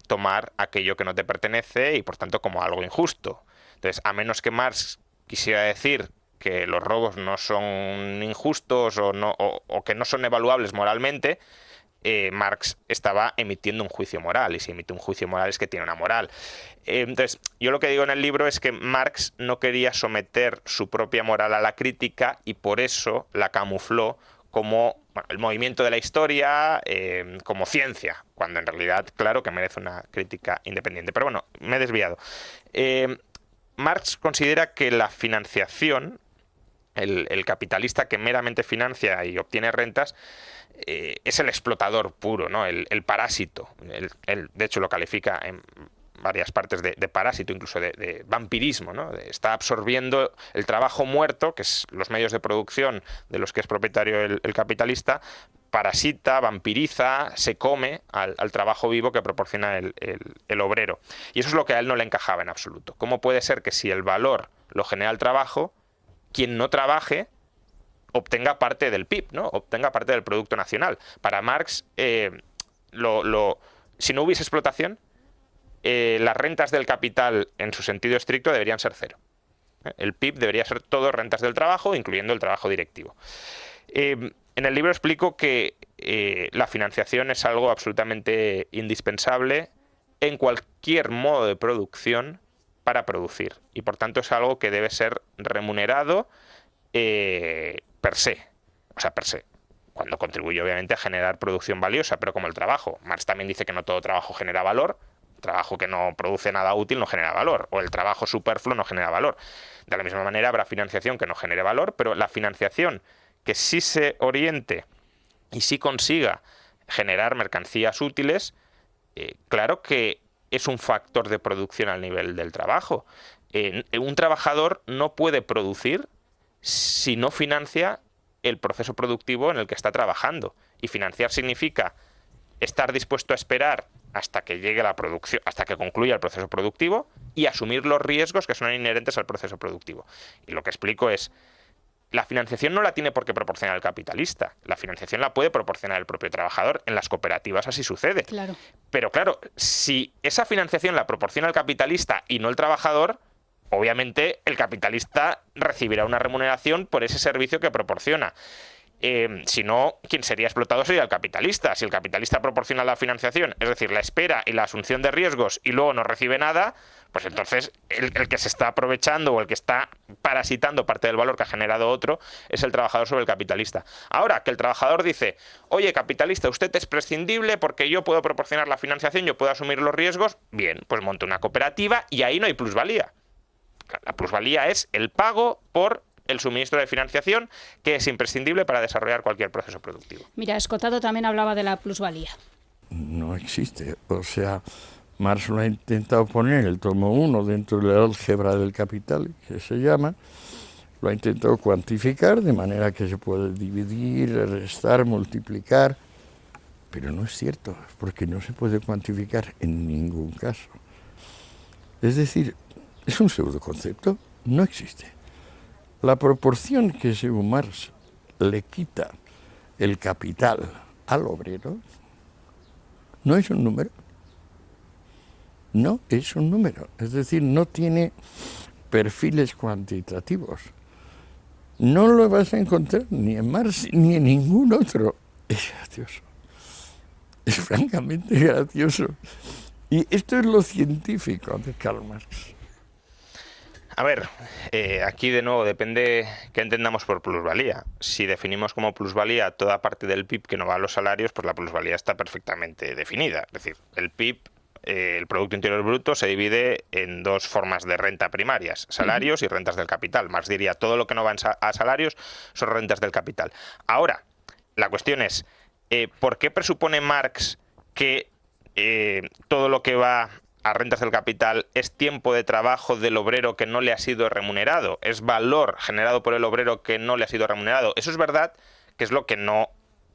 tomar aquello que no te pertenece y, por tanto, como algo injusto. Entonces, a menos que Marx quisiera decir que los robos no son injustos o que no son evaluables moralmente, Marx estaba emitiendo un juicio moral, y si emite un juicio moral es que tiene una moral. Entonces, yo lo que digo en el libro es que Marx no quería someter su propia moral a la crítica y por eso la camufló como el movimiento de la historia, como ciencia, cuando en realidad, claro, que merece una crítica independiente. Pero bueno, me he desviado. Marx considera que la financiación, el capitalista que meramente financia y obtiene rentas, es el explotador puro, ¿no? El parásito. Él, de hecho, lo califica en varias partes de parásito, incluso de vampirismo, ¿no? Está absorbiendo el trabajo muerto, que es los medios de producción de los que es propietario el capitalista, parasita, vampiriza, se come al trabajo vivo que proporciona el obrero. Y eso es lo que a él no le encajaba en absoluto. ¿Cómo puede ser que si el valor lo genera el trabajo, quien no trabaje obtenga parte del PIB, ¿no? Obtenga parte del Producto Nacional? Para Marx, si no hubiese explotación, las rentas del capital en su sentido estricto deberían ser cero. El PIB debería ser todo rentas del trabajo, incluyendo el trabajo directivo. En el libro explico que la financiación es algo absolutamente indispensable en cualquier modo de producción para producir, y por tanto es algo que debe ser remunerado per se, cuando contribuye obviamente a generar producción valiosa, pero como el trabajo. Marx también dice que no todo trabajo genera valor, trabajo que no produce nada útil no genera valor, o el trabajo superfluo no genera valor. De la misma manera habrá financiación que no genere valor, pero la financiación que sí se oriente y sí consiga generar mercancías útiles, claro que es un factor de producción al nivel del trabajo. Un trabajador no puede producir si no financia el proceso productivo en el que está trabajando. Y financiar significa estar dispuesto a esperar hasta que llegue la producción, hasta que concluya el proceso productivo, y asumir los riesgos que son inherentes al proceso productivo. Y lo que explico es, la financiación no la tiene por qué proporcionar el capitalista. La financiación la puede proporcionar el propio trabajador. En las cooperativas así sucede. Claro. Pero claro, si esa financiación la proporciona el capitalista y no el trabajador, obviamente el capitalista recibirá una remuneración por ese servicio que proporciona. Si no, quien sería explotado sería el capitalista. Si el capitalista proporciona la financiación, es decir, la espera y la asunción de riesgos, y luego no recibe nada, pues entonces el que se está aprovechando o el que está parasitando parte del valor que ha generado otro es el trabajador sobre el capitalista. Ahora, que el trabajador dice, oye, capitalista, usted es prescindible porque yo puedo proporcionar la financiación, yo puedo asumir los riesgos, bien, pues monto una cooperativa y ahí no hay plusvalía. La plusvalía es el pago por el suministro de financiación, que es imprescindible para desarrollar cualquier proceso productivo. Mira, Escotado también hablaba de la plusvalía. No existe. O sea, Marx lo ha intentado poner en el tomo 1 dentro de la álgebra del capital, que se llama, lo ha intentado cuantificar de manera que se puede dividir, restar, multiplicar, pero no es cierto, porque no se puede cuantificar en ningún caso. Es decir, es un pseudoconcepto, no existe. La proporción que según Marx le quita el capital al obrero no es un número. No es un número. Es decir, no tiene perfiles cuantitativos. No lo vas a encontrar ni en Marx ni en ningún otro. Es gracioso. Es francamente gracioso. Y esto es lo científico de Karl Marx. A ver, aquí de nuevo depende qué entendamos por plusvalía. Si definimos como plusvalía toda parte del PIB que no va a los salarios, pues la plusvalía está perfectamente definida. Es decir, el PIB, el Producto Interior Bruto, se divide en dos formas de renta primarias, salarios y rentas del capital. Marx diría, todo lo que no va a salarios son rentas del capital. Ahora, la cuestión es, ¿por qué presupone Marx que todo lo que va a rentas del capital es tiempo de trabajo del obrero que no le ha sido remunerado? Es valor generado por el obrero que no le ha sido remunerado. Eso es verdad, que es lo que no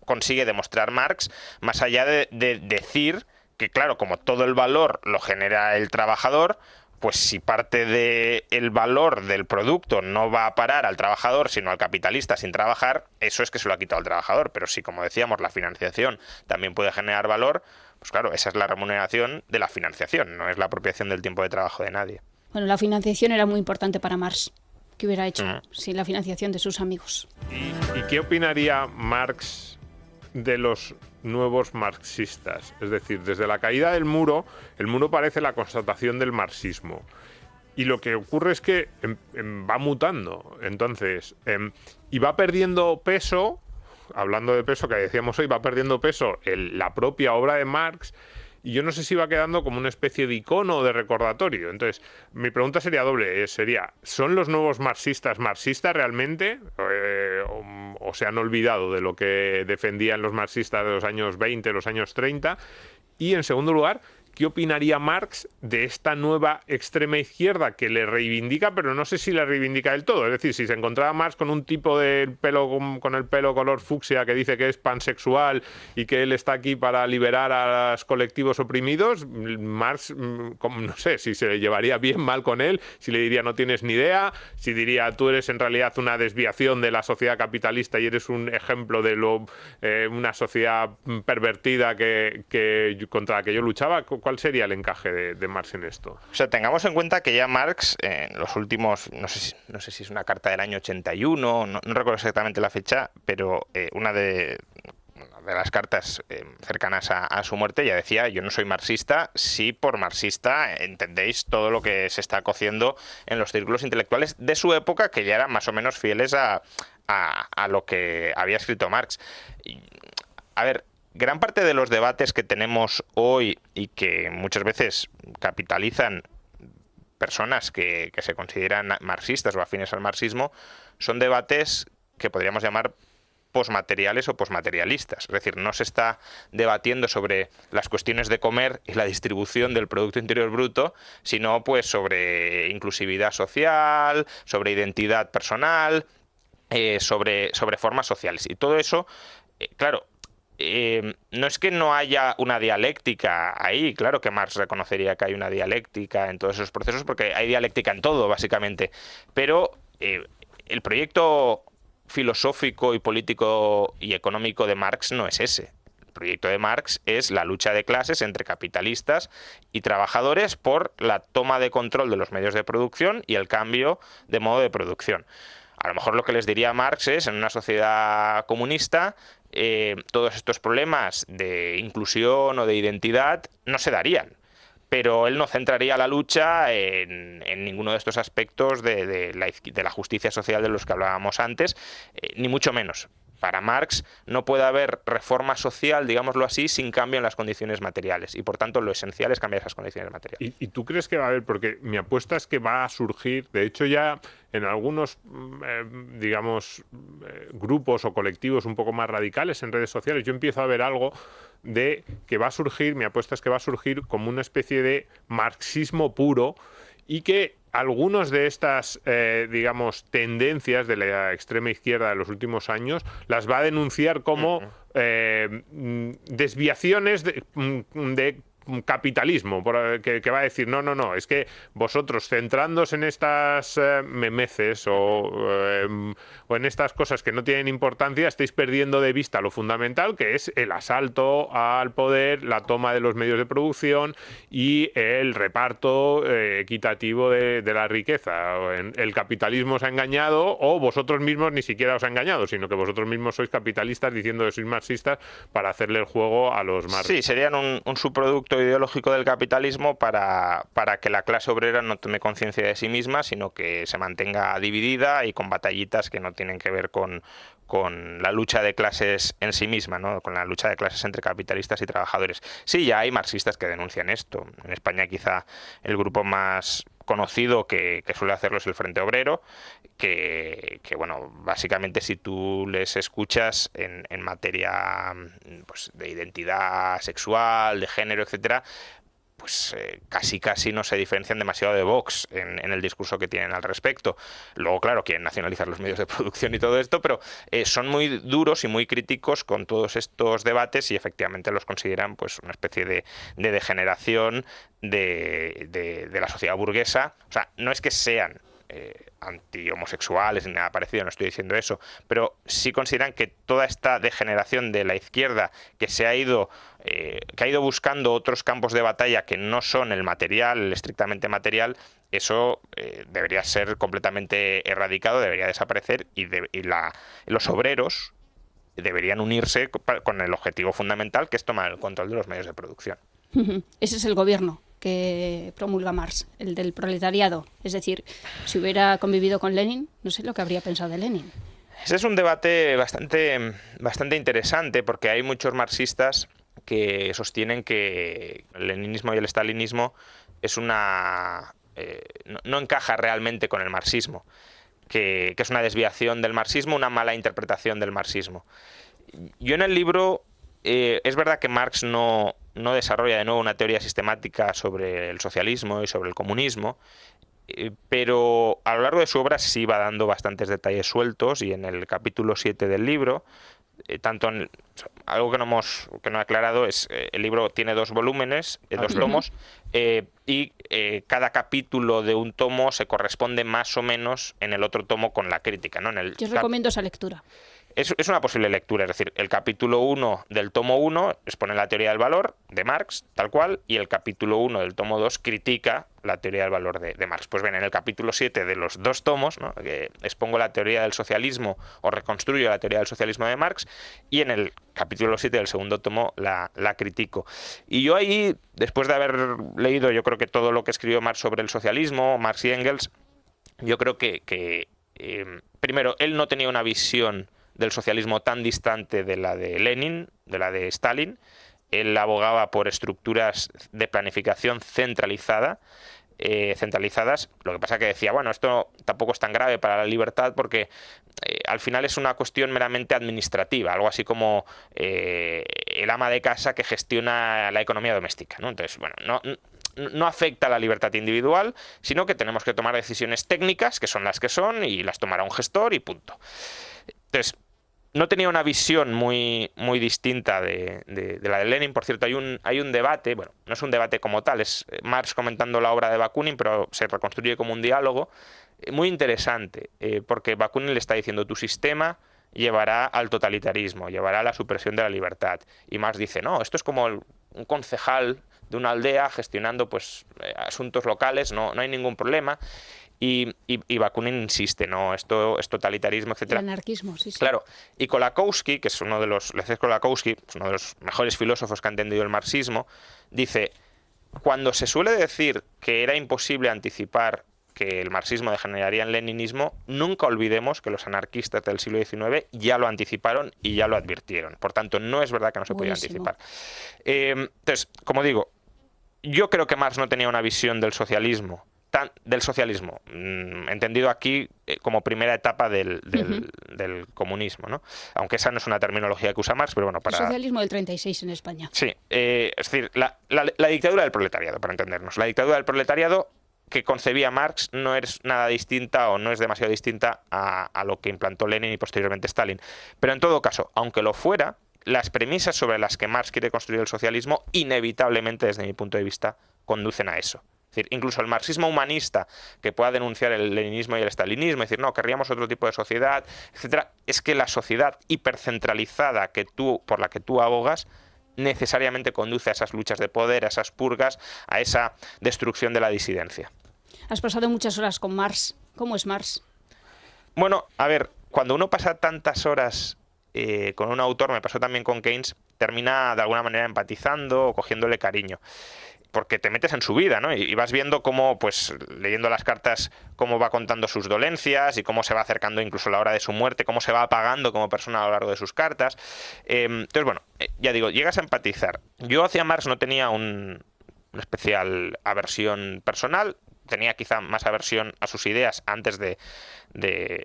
consigue demostrar Marx, más allá de decir que, claro, como todo el valor lo genera el trabajador, pues si parte del valor del producto no va a parar al trabajador, sino al capitalista sin trabajar, eso es que se lo ha quitado al trabajador. Pero si, como decíamos, la financiación también puede generar valor, pues claro, esa es la remuneración de la financiación, no es la apropiación del tiempo de trabajo de nadie. Bueno, la financiación era muy importante para Marx. ¿Qué hubiera hecho sin la financiación de sus amigos? ¿Y qué opinaría Marx de los nuevos marxistas? Es decir, desde la caída del muro, el muro parece la constatación del marxismo. Y lo que ocurre es que va mutando. Entonces, y va perdiendo peso. Hablando de peso, que decíamos hoy, va perdiendo peso la propia obra de Marx, y yo no sé si va quedando como una especie de icono o de recordatorio. Entonces, mi pregunta sería doble, ¿son los nuevos marxistas realmente? ¿O se han olvidado de lo que defendían los marxistas de los años 20, los años 30? Y en segundo lugar, ¿qué opinaría Marx de esta nueva extrema izquierda que le reivindica, pero no sé si le reivindica del todo? Es decir, si se encontraba Marx con un tipo de pelo con el pelo color fucsia que dice que es pansexual y que él está aquí para liberar a los colectivos oprimidos, Marx, no sé si se le llevaría bien, mal con él, si le diría no tienes ni idea, si diría tú eres en realidad una desviación de la sociedad capitalista y eres un ejemplo de una sociedad pervertida que contra la que yo luchaba. ¿Cuál sería el encaje de Marx en esto? O sea, tengamos en cuenta que ya Marx, en los últimos, no sé si es una carta del año 81, no recuerdo exactamente la fecha, pero una de las cartas cercanas a su muerte ya decía: yo no soy marxista, si por marxista entendéis todo lo que se está cociendo en los círculos intelectuales de su época, que ya eran más o menos fieles a lo que había escrito Marx. A ver, gran parte de los debates que tenemos hoy y que muchas veces capitalizan personas que se consideran marxistas o afines al marxismo son debates que podríamos llamar posmateriales o posmaterialistas. Es decir, no se está debatiendo sobre las cuestiones de comer y la distribución del Producto Interior Bruto, sino pues sobre inclusividad social, sobre identidad personal, sobre formas sociales. Y todo eso, claro, no es que no haya una dialéctica ahí, claro que Marx reconocería que hay una dialéctica en todos esos procesos, porque hay dialéctica en todo, básicamente, pero el proyecto filosófico y político y económico de Marx no es ese. El proyecto de Marx es la lucha de clases entre capitalistas y trabajadores por la toma de control de los medios de producción y el cambio de modo de producción. A lo mejor lo que les diría Marx es, en una sociedad comunista, todos estos problemas de inclusión o de identidad no se darían. Pero él no centraría la lucha en ninguno de estos aspectos de la justicia social de los que hablábamos antes, ni mucho menos. Para Marx no puede haber reforma social, digámoslo así, sin cambio en las condiciones materiales. Y por tanto lo esencial es cambiar esas condiciones materiales. ¿Y tú crees que va a haber? Porque mi apuesta es que va a surgir, de hecho ya en algunos, grupos o colectivos un poco más radicales en redes sociales, yo empiezo a ver algo de que va a surgir, mi apuesta es que va a surgir como una especie de marxismo puro, y que algunos de estas, tendencias de la extrema izquierda de los últimos años las va a denunciar como desviaciones de capitalismo, que va a decir, no, es que vosotros centrándoos en estas memeces o en estas cosas que no tienen importancia, estáis perdiendo de vista lo fundamental, que es el asalto al poder, la toma de los medios de producción y el reparto equitativo de la riqueza. El capitalismo os ha engañado, o vosotros mismos ni siquiera os ha engañado, sino que vosotros mismos sois capitalistas diciendo que sois marxistas para hacerle el juego a los marxistas. Sí, serían un subproducto ideológico del capitalismo para que la clase obrera no tome conciencia de sí misma, sino que se mantenga dividida y con batallitas que no tienen que ver con la lucha de clases en sí misma, ¿no? Con la lucha de clases entre capitalistas y trabajadores. Sí, ya hay marxistas que denuncian esto. En España quizá el grupo más conocido que suele hacerlo es el Frente Obrero, que bueno, básicamente si tú les escuchas en materia pues, de identidad sexual, de género, etcétera, pues casi no se diferencian demasiado de Vox en el discurso que tienen al respecto. Luego, claro, quieren nacionalizar los medios de producción y todo esto, pero son muy duros y muy críticos con todos estos debates y efectivamente los consideran pues una especie de degeneración de la sociedad burguesa. O sea, no es que sean anti-homosexuales ni nada parecido, no estoy diciendo eso, pero sí consideran que toda esta degeneración de la izquierda que ha ido buscando otros campos de batalla que no son el material, el estrictamente material, eso debería ser completamente erradicado, debería desaparecer y los obreros deberían unirse con el objetivo fundamental, que es tomar el control de los medios de producción. Ese es el gobierno que promulga Marx, el del proletariado. Es decir, si hubiera convivido con Lenin, no sé lo que habría pensado de Lenin. Ese es un debate bastante interesante, porque hay muchos marxistas que sostienen que el leninismo y el stalinismo no encaja realmente con el marxismo, que es una desviación del marxismo, una mala interpretación del marxismo. Yo en el libro, es verdad que Marx no desarrolla de nuevo una teoría sistemática sobre el socialismo y sobre el comunismo, pero a lo largo de su obra sí va dando bastantes detalles sueltos, y en el capítulo 7 del libro, algo que no he aclarado es el libro tiene 2 volúmenes, 2 tomos, y cada capítulo de un tomo se corresponde más o menos en el otro tomo con la crítica, ¿no? Yo recomiendo esa lectura. Es una posible lectura, es decir, el capítulo 1 del tomo 1 expone la teoría del valor de Marx, tal cual, y el capítulo 1 del tomo 2 critica la teoría del valor de Marx. Pues bien, en el capítulo 7 de los 2 tomos, ¿no?, que expongo la teoría del socialismo o reconstruyo la teoría del socialismo de Marx, y en el capítulo 7 del segundo tomo la critico. Y yo ahí, después de haber leído, yo creo que todo lo que escribió Marx sobre el socialismo, Marx y Engels, yo creo que primero, él no tenía una visión del socialismo tan distante de la de Lenin, de la de Stalin. Él abogaba por estructuras de planificación centralizadas. Lo que pasa que decía, bueno, esto tampoco es tan grave para la libertad porque al final es una cuestión meramente administrativa, algo así como el ama de casa que gestiona la economía doméstica, ¿no? Entonces, bueno, no afecta a la libertad individual, sino que tenemos que tomar decisiones técnicas, que son las que son, y las tomará un gestor y punto. Entonces, no tenía una visión muy distinta de la de Lenin. Por cierto, hay un debate, bueno, no es un debate como tal, es Marx comentando la obra de Bakunin, pero se reconstruye como un diálogo muy interesante, porque Bakunin le está diciendo, tu sistema llevará al totalitarismo, llevará a la supresión de la libertad. Y Marx dice, no, esto es como un concejal de una aldea gestionando pues asuntos locales, no hay ningún problema. Y Bakunin insiste, no, esto es totalitarismo, etcétera. El anarquismo, sí. Claro. Y Kolakowski, que es uno de los mejores filósofos que ha entendido el marxismo, dice, cuando se suele decir que era imposible anticipar que el marxismo degeneraría en leninismo, nunca olvidemos que los anarquistas del siglo XIX ya lo anticiparon y ya lo advirtieron. Por tanto, no es verdad que no se podía anticipar. Entonces, como digo, yo creo que Marx no tenía una visión del socialismo, entendido aquí como primera etapa del comunismo, ¿no? Aunque esa no es una terminología que usa Marx, pero bueno, para... El socialismo del 36 en España. Sí, es decir, la dictadura del proletariado, para entendernos. La dictadura del proletariado que concebía Marx no es nada distinta o no es demasiado distinta a lo que implantó Lenin y posteriormente Stalin. Pero en todo caso, aunque lo fuera, las premisas sobre las que Marx quiere construir el socialismo, inevitablemente, desde mi punto de vista, conducen a eso. Es decir, incluso el marxismo humanista que pueda denunciar el leninismo y el stalinismo, es decir, no, querríamos otro tipo de sociedad, etcétera, es que la sociedad hipercentralizada por la que tú abogas necesariamente conduce a esas luchas de poder, a esas purgas, a esa destrucción de la disidencia. Has pasado muchas horas con Marx. ¿Cómo es Marx? Bueno, a ver, cuando uno pasa tantas horas con un autor, me pasó también con Keynes, termina de alguna manera empatizando o cogiéndole cariño. Porque te metes en su vida, ¿no? Y vas viendo cómo, pues, leyendo las cartas, cómo va contando sus dolencias y cómo se va acercando incluso la hora de su muerte, cómo se va apagando como persona a lo largo de sus cartas. Entonces, bueno, ya digo, llegas a empatizar. Yo hacia Marx no tenía una especial aversión personal, tenía quizá más aversión a sus ideas antes de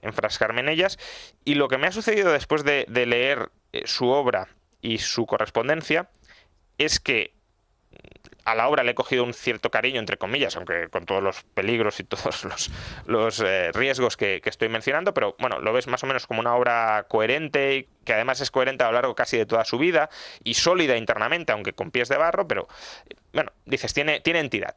enfrascarme en ellas. Y lo que me ha sucedido después de leer su obra y su correspondencia es que a la obra le he cogido un cierto cariño, entre comillas, aunque con todos los peligros y todos los riesgos que estoy mencionando, pero bueno, lo ves más o menos como una obra coherente y que además es coherente a lo largo casi de toda su vida y sólida internamente, aunque con pies de barro, pero bueno, dices, tiene entidad.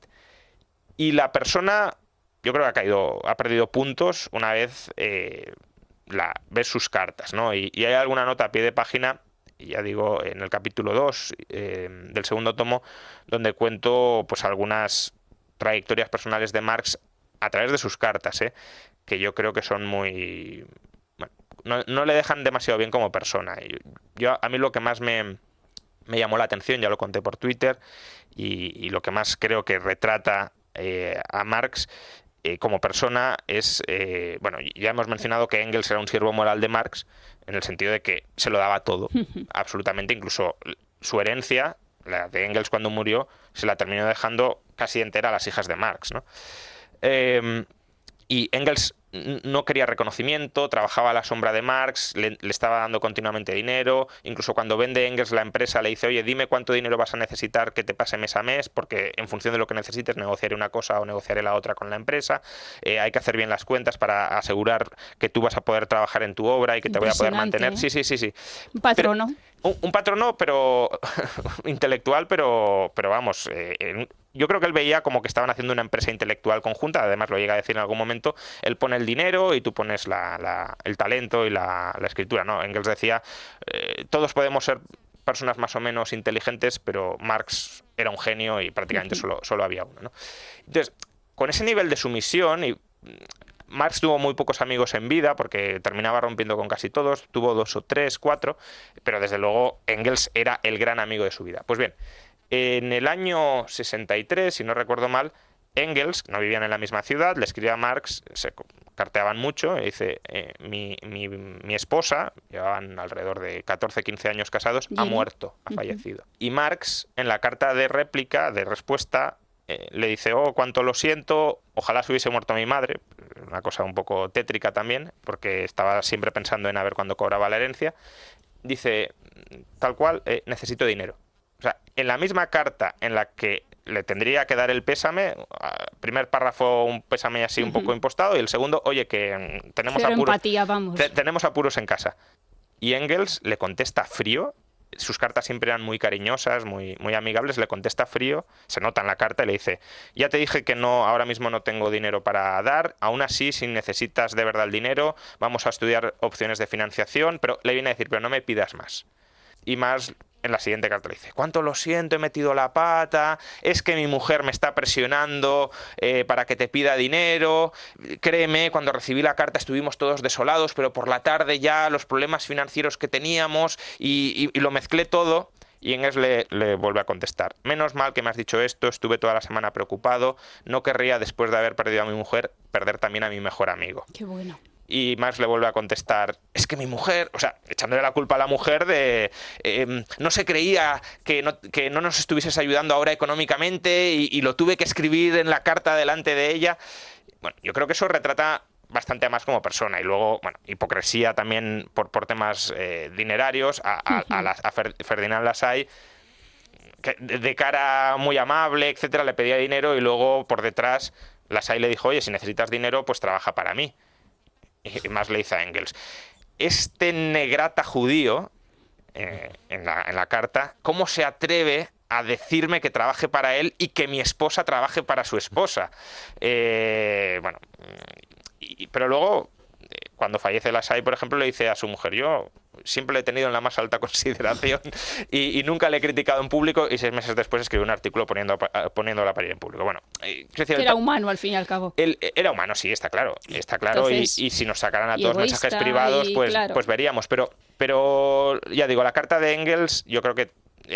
Y la persona, yo creo que ha perdido puntos una vez ves sus cartas, ¿no? Y hay alguna nota a pie de página, ya digo, en el capítulo 2 del segundo tomo, donde cuento pues algunas trayectorias personales de Marx a través de sus cartas, que yo creo que son muy... Bueno, no le dejan demasiado bien como persona. A mí lo que más me llamó la atención, ya lo conté por Twitter, y lo que más creo que retrata a Marx como persona es, bueno, ya hemos mencionado que Engels era un siervo moral de Marx, en el sentido de que se lo daba todo, absolutamente, incluso su herencia, la de Engels cuando murió, se la terminó dejando casi entera a las hijas de Marx, ¿no? Y Engels no quería reconocimiento, trabajaba a la sombra de Marx, le estaba dando continuamente dinero, incluso cuando vende Engels la empresa le dice, oye, dime cuánto dinero vas a necesitar que te pase mes a mes, porque en función de lo que necesites negociaré una cosa o negociaré la otra con la empresa, hay que hacer bien las cuentas para asegurar que tú vas a poder trabajar en tu obra y que te voy a poder mantener. Sí. Un patrono. Un patrono, pero intelectual, pero vamos, yo creo que él veía como que estaban haciendo una empresa intelectual conjunta, además lo llega a decir en algún momento, él pone el dinero y tú pones el talento y la escritura, ¿no? Engels decía, todos podemos ser personas más o menos inteligentes, pero Marx era un genio y prácticamente solo había uno, ¿no? Entonces, con ese nivel de sumisión, y Marx tuvo muy pocos amigos en vida porque terminaba rompiendo con casi todos, tuvo 2 o 3, 4, pero desde luego Engels era el gran amigo de su vida. Pues bien, en el año 63, si no recuerdo mal, Engels, no vivían en la misma ciudad, le escribía a Marx, se carteaban mucho, y dice, mi esposa, llevaban alrededor de 14, 15 años casados, ha muerto, ha fallecido. Y Marx, en la carta de réplica, de respuesta, le dice, oh, cuánto lo siento, ojalá se hubiese muerto mi madre, una cosa un poco tétrica también, porque estaba siempre pensando en a ver cuándo cobraba la herencia. Dice, tal cual, necesito dinero. O sea, en la misma carta en la que le tendría que dar el pésame, primer párrafo un pésame así un poco impostado, y el segundo, oye, que tenemos apuros, empatía, vamos. Tenemos apuros en casa. Y Engels le contesta frío. Sus cartas siempre eran muy cariñosas, muy amigables, le contesta frío, se nota en la carta y le dice, ya te dije que no, ahora mismo no tengo dinero para dar, aún así, si necesitas de verdad el dinero, vamos a estudiar opciones de financiación, pero le viene a decir, pero no me pidas más. Y más en la siguiente carta le dice, cuánto lo siento, he metido la pata, es que mi mujer me está presionando para que te pida dinero, créeme, cuando recibí la carta estuvimos todos desolados, pero por la tarde ya los problemas financieros que teníamos y lo mezclé todo. Y Engels le vuelve a contestar, menos mal que me has dicho esto, estuve toda la semana preocupado, no querría después de haber perdido a mi mujer, perder también a mi mejor amigo. Qué bueno. Y Marx le vuelve a contestar, es que mi mujer, o sea, echándole la culpa a la mujer de no se creía que no nos estuvieses ayudando ahora económicamente y lo tuve que escribir en la carta delante de ella. Bueno, yo creo que eso retrata bastante a Marx como persona. Y luego, bueno, hipocresía también por temas dinerarios a Ferdinand Lassalle, que de cara muy amable, etcétera, le pedía dinero y luego por detrás Lassalle le dijo, oye, si necesitas dinero, pues trabaja para mí. Y más le dice a Engels, este negrata judío, en la carta, ¿cómo se atreve a decirme que trabaje para él y que mi esposa trabaje para su esposa? Bueno, pero luego, cuando fallece Lassalle, por ejemplo, le dice a su mujer, yo siempre le he tenido en la más alta consideración y nunca le he criticado en público, y 6 meses después escribió un artículo poniéndola a parir en público. Bueno, que era humano al fin y al cabo. Él era humano, sí, está claro. Entonces, y si nos sacaran a todos mensajes privados, pues, claro, pues veríamos. Pero ya digo, la carta de Engels, yo creo que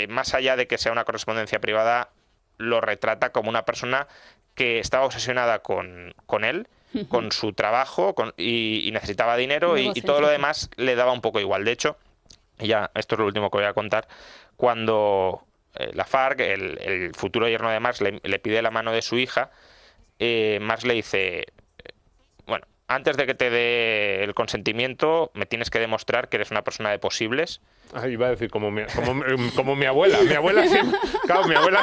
más allá de que sea una correspondencia privada, lo retrata como una persona que estaba obsesionada con él, con su trabajo y necesitaba dinero y todo lo demás le daba un poco igual. De hecho, ya esto es lo último que voy a contar, cuando la FARC, el futuro yerno de Marx, le pide la mano de su hija, Marx le dice, bueno, antes de que te dé el consentimiento me tienes que demostrar que eres una persona de posibles. Iba a decir como mi abuela. Mi abuela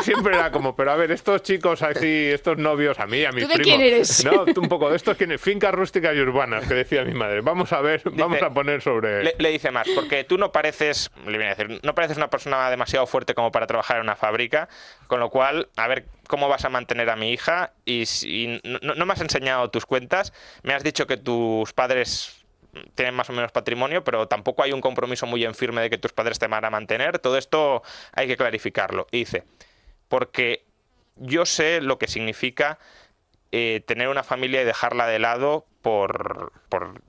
siempre era como, pero a ver, estos chicos así, estos novios, a mí, a mis primos. ¿Tú de quién eres? No, tú un poco de estos quienes, fincas rústicas y urbanas, que decía mi madre. Vamos a ver, vamos a poner sobre... Le dice más, porque tú no pareces, le viene a decir, no pareces una persona demasiado fuerte como para trabajar en una fábrica, con lo cual, a ver cómo vas a mantener a mi hija y no me has enseñado tus cuentas, me has dicho que tus padres tienen más o menos patrimonio, pero tampoco hay un compromiso muy en firme de que tus padres te van a mantener. Todo esto hay que clarificarlo. Y dice, porque yo sé lo que significa tener una familia y dejarla de lado por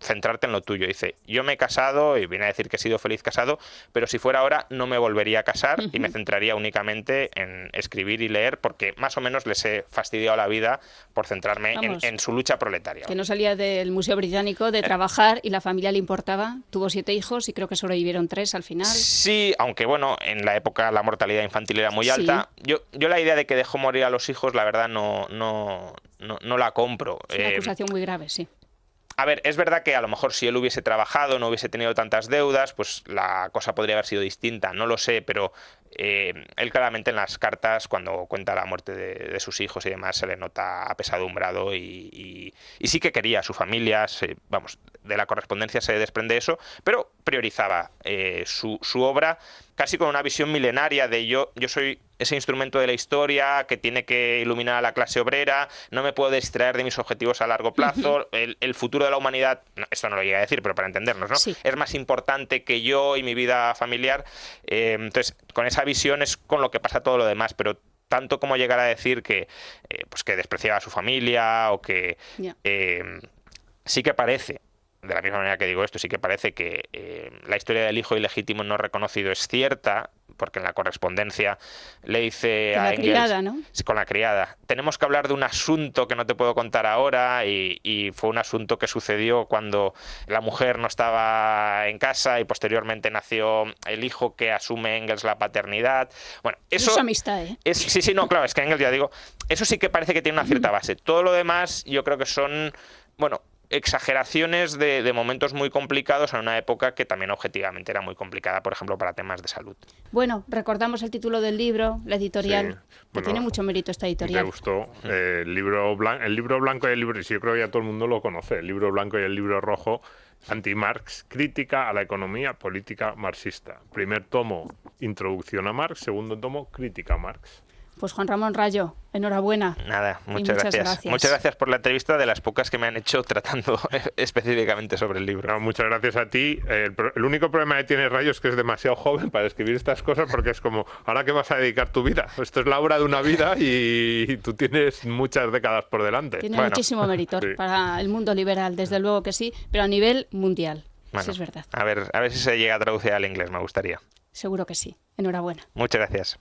centrarte en lo tuyo. Dice, yo me he casado y viene a decir que he sido feliz casado, pero si fuera ahora no me volvería a casar y me centraría únicamente en escribir y leer, porque más o menos les he fastidiado la vida por centrarme en su lucha proletaria. Que no salía del Museo Británico de trabajar y la familia le importaba. Tuvo 7 hijos y creo que sobrevivieron 3 al final. Sí, aunque bueno, en la época la mortalidad infantil era muy alta. Yo la idea de que dejó morir a los hijos, la verdad no la compro. Es una acusación muy grave, sí. A ver, es verdad que a lo mejor si él hubiese trabajado, no hubiese tenido tantas deudas, pues la cosa podría haber sido distinta, no lo sé, pero él claramente en las cartas, cuando cuenta la muerte de sus hijos y demás, se le nota apesadumbrado y sí que quería a su familia, vamos, de la correspondencia se desprende eso, pero priorizaba su obra casi con una visión milenaria de yo soy ese instrumento de la historia que tiene que iluminar a la clase obrera, no me puedo distraer de mis objetivos a largo plazo, el futuro de la humanidad, no, esto no lo llega a decir, pero para entendernos, ¿no? Sí. Es más importante que yo y mi vida familiar. Entonces, con esa visión es con lo que pasa todo lo demás, pero tanto como llegar a decir que, pues que despreciaba a su familia o que sí que parece, de la misma manera que digo esto, sí que parece que la historia del hijo ilegítimo no reconocido es cierta, porque en la correspondencia le dice Con a la Engels, criada, ¿no? con la criada, tenemos que hablar de un asunto que no te puedo contar ahora, y fue un asunto que sucedió cuando la mujer no estaba en casa y posteriormente nació el hijo que asume Engels la paternidad. Bueno, eso es amistad, ¿eh? Sí, no, claro, es que Engels, ya digo, eso sí que parece que tiene una cierta base. Todo lo demás yo creo que son, bueno, exageraciones de momentos muy complicados en una época que también objetivamente era muy complicada, por ejemplo, para temas de salud. Bueno, recordamos el título del libro, la editorial, Sí, que tiene mucho mérito esta editorial. Me gustó. El libro blanco y el libro, sí, yo creo que ya todo el mundo lo conoce, el libro blanco y el libro rojo, Anti-Marx, crítica a la economía política marxista. Primer tomo, introducción a Marx, segundo tomo, crítica a Marx. Pues Juan Ramón Rayo, enhorabuena. Nada, muchas gracias. Muchas gracias por la entrevista, de las pocas que me han hecho tratando específicamente sobre el libro. No, muchas gracias a ti. El único problema que tiene Rayo es que es demasiado joven para escribir estas cosas, porque es como, ¿ahora qué vas a dedicar tu vida? Esto es la obra de una vida y tú tienes muchas décadas por delante. Tiene muchísimo mérito para el mundo liberal, desde luego que sí, pero a nivel mundial. Bueno, sí, es verdad. A ver si se llega a traducir al inglés, me gustaría. Seguro que sí. Enhorabuena. Muchas gracias.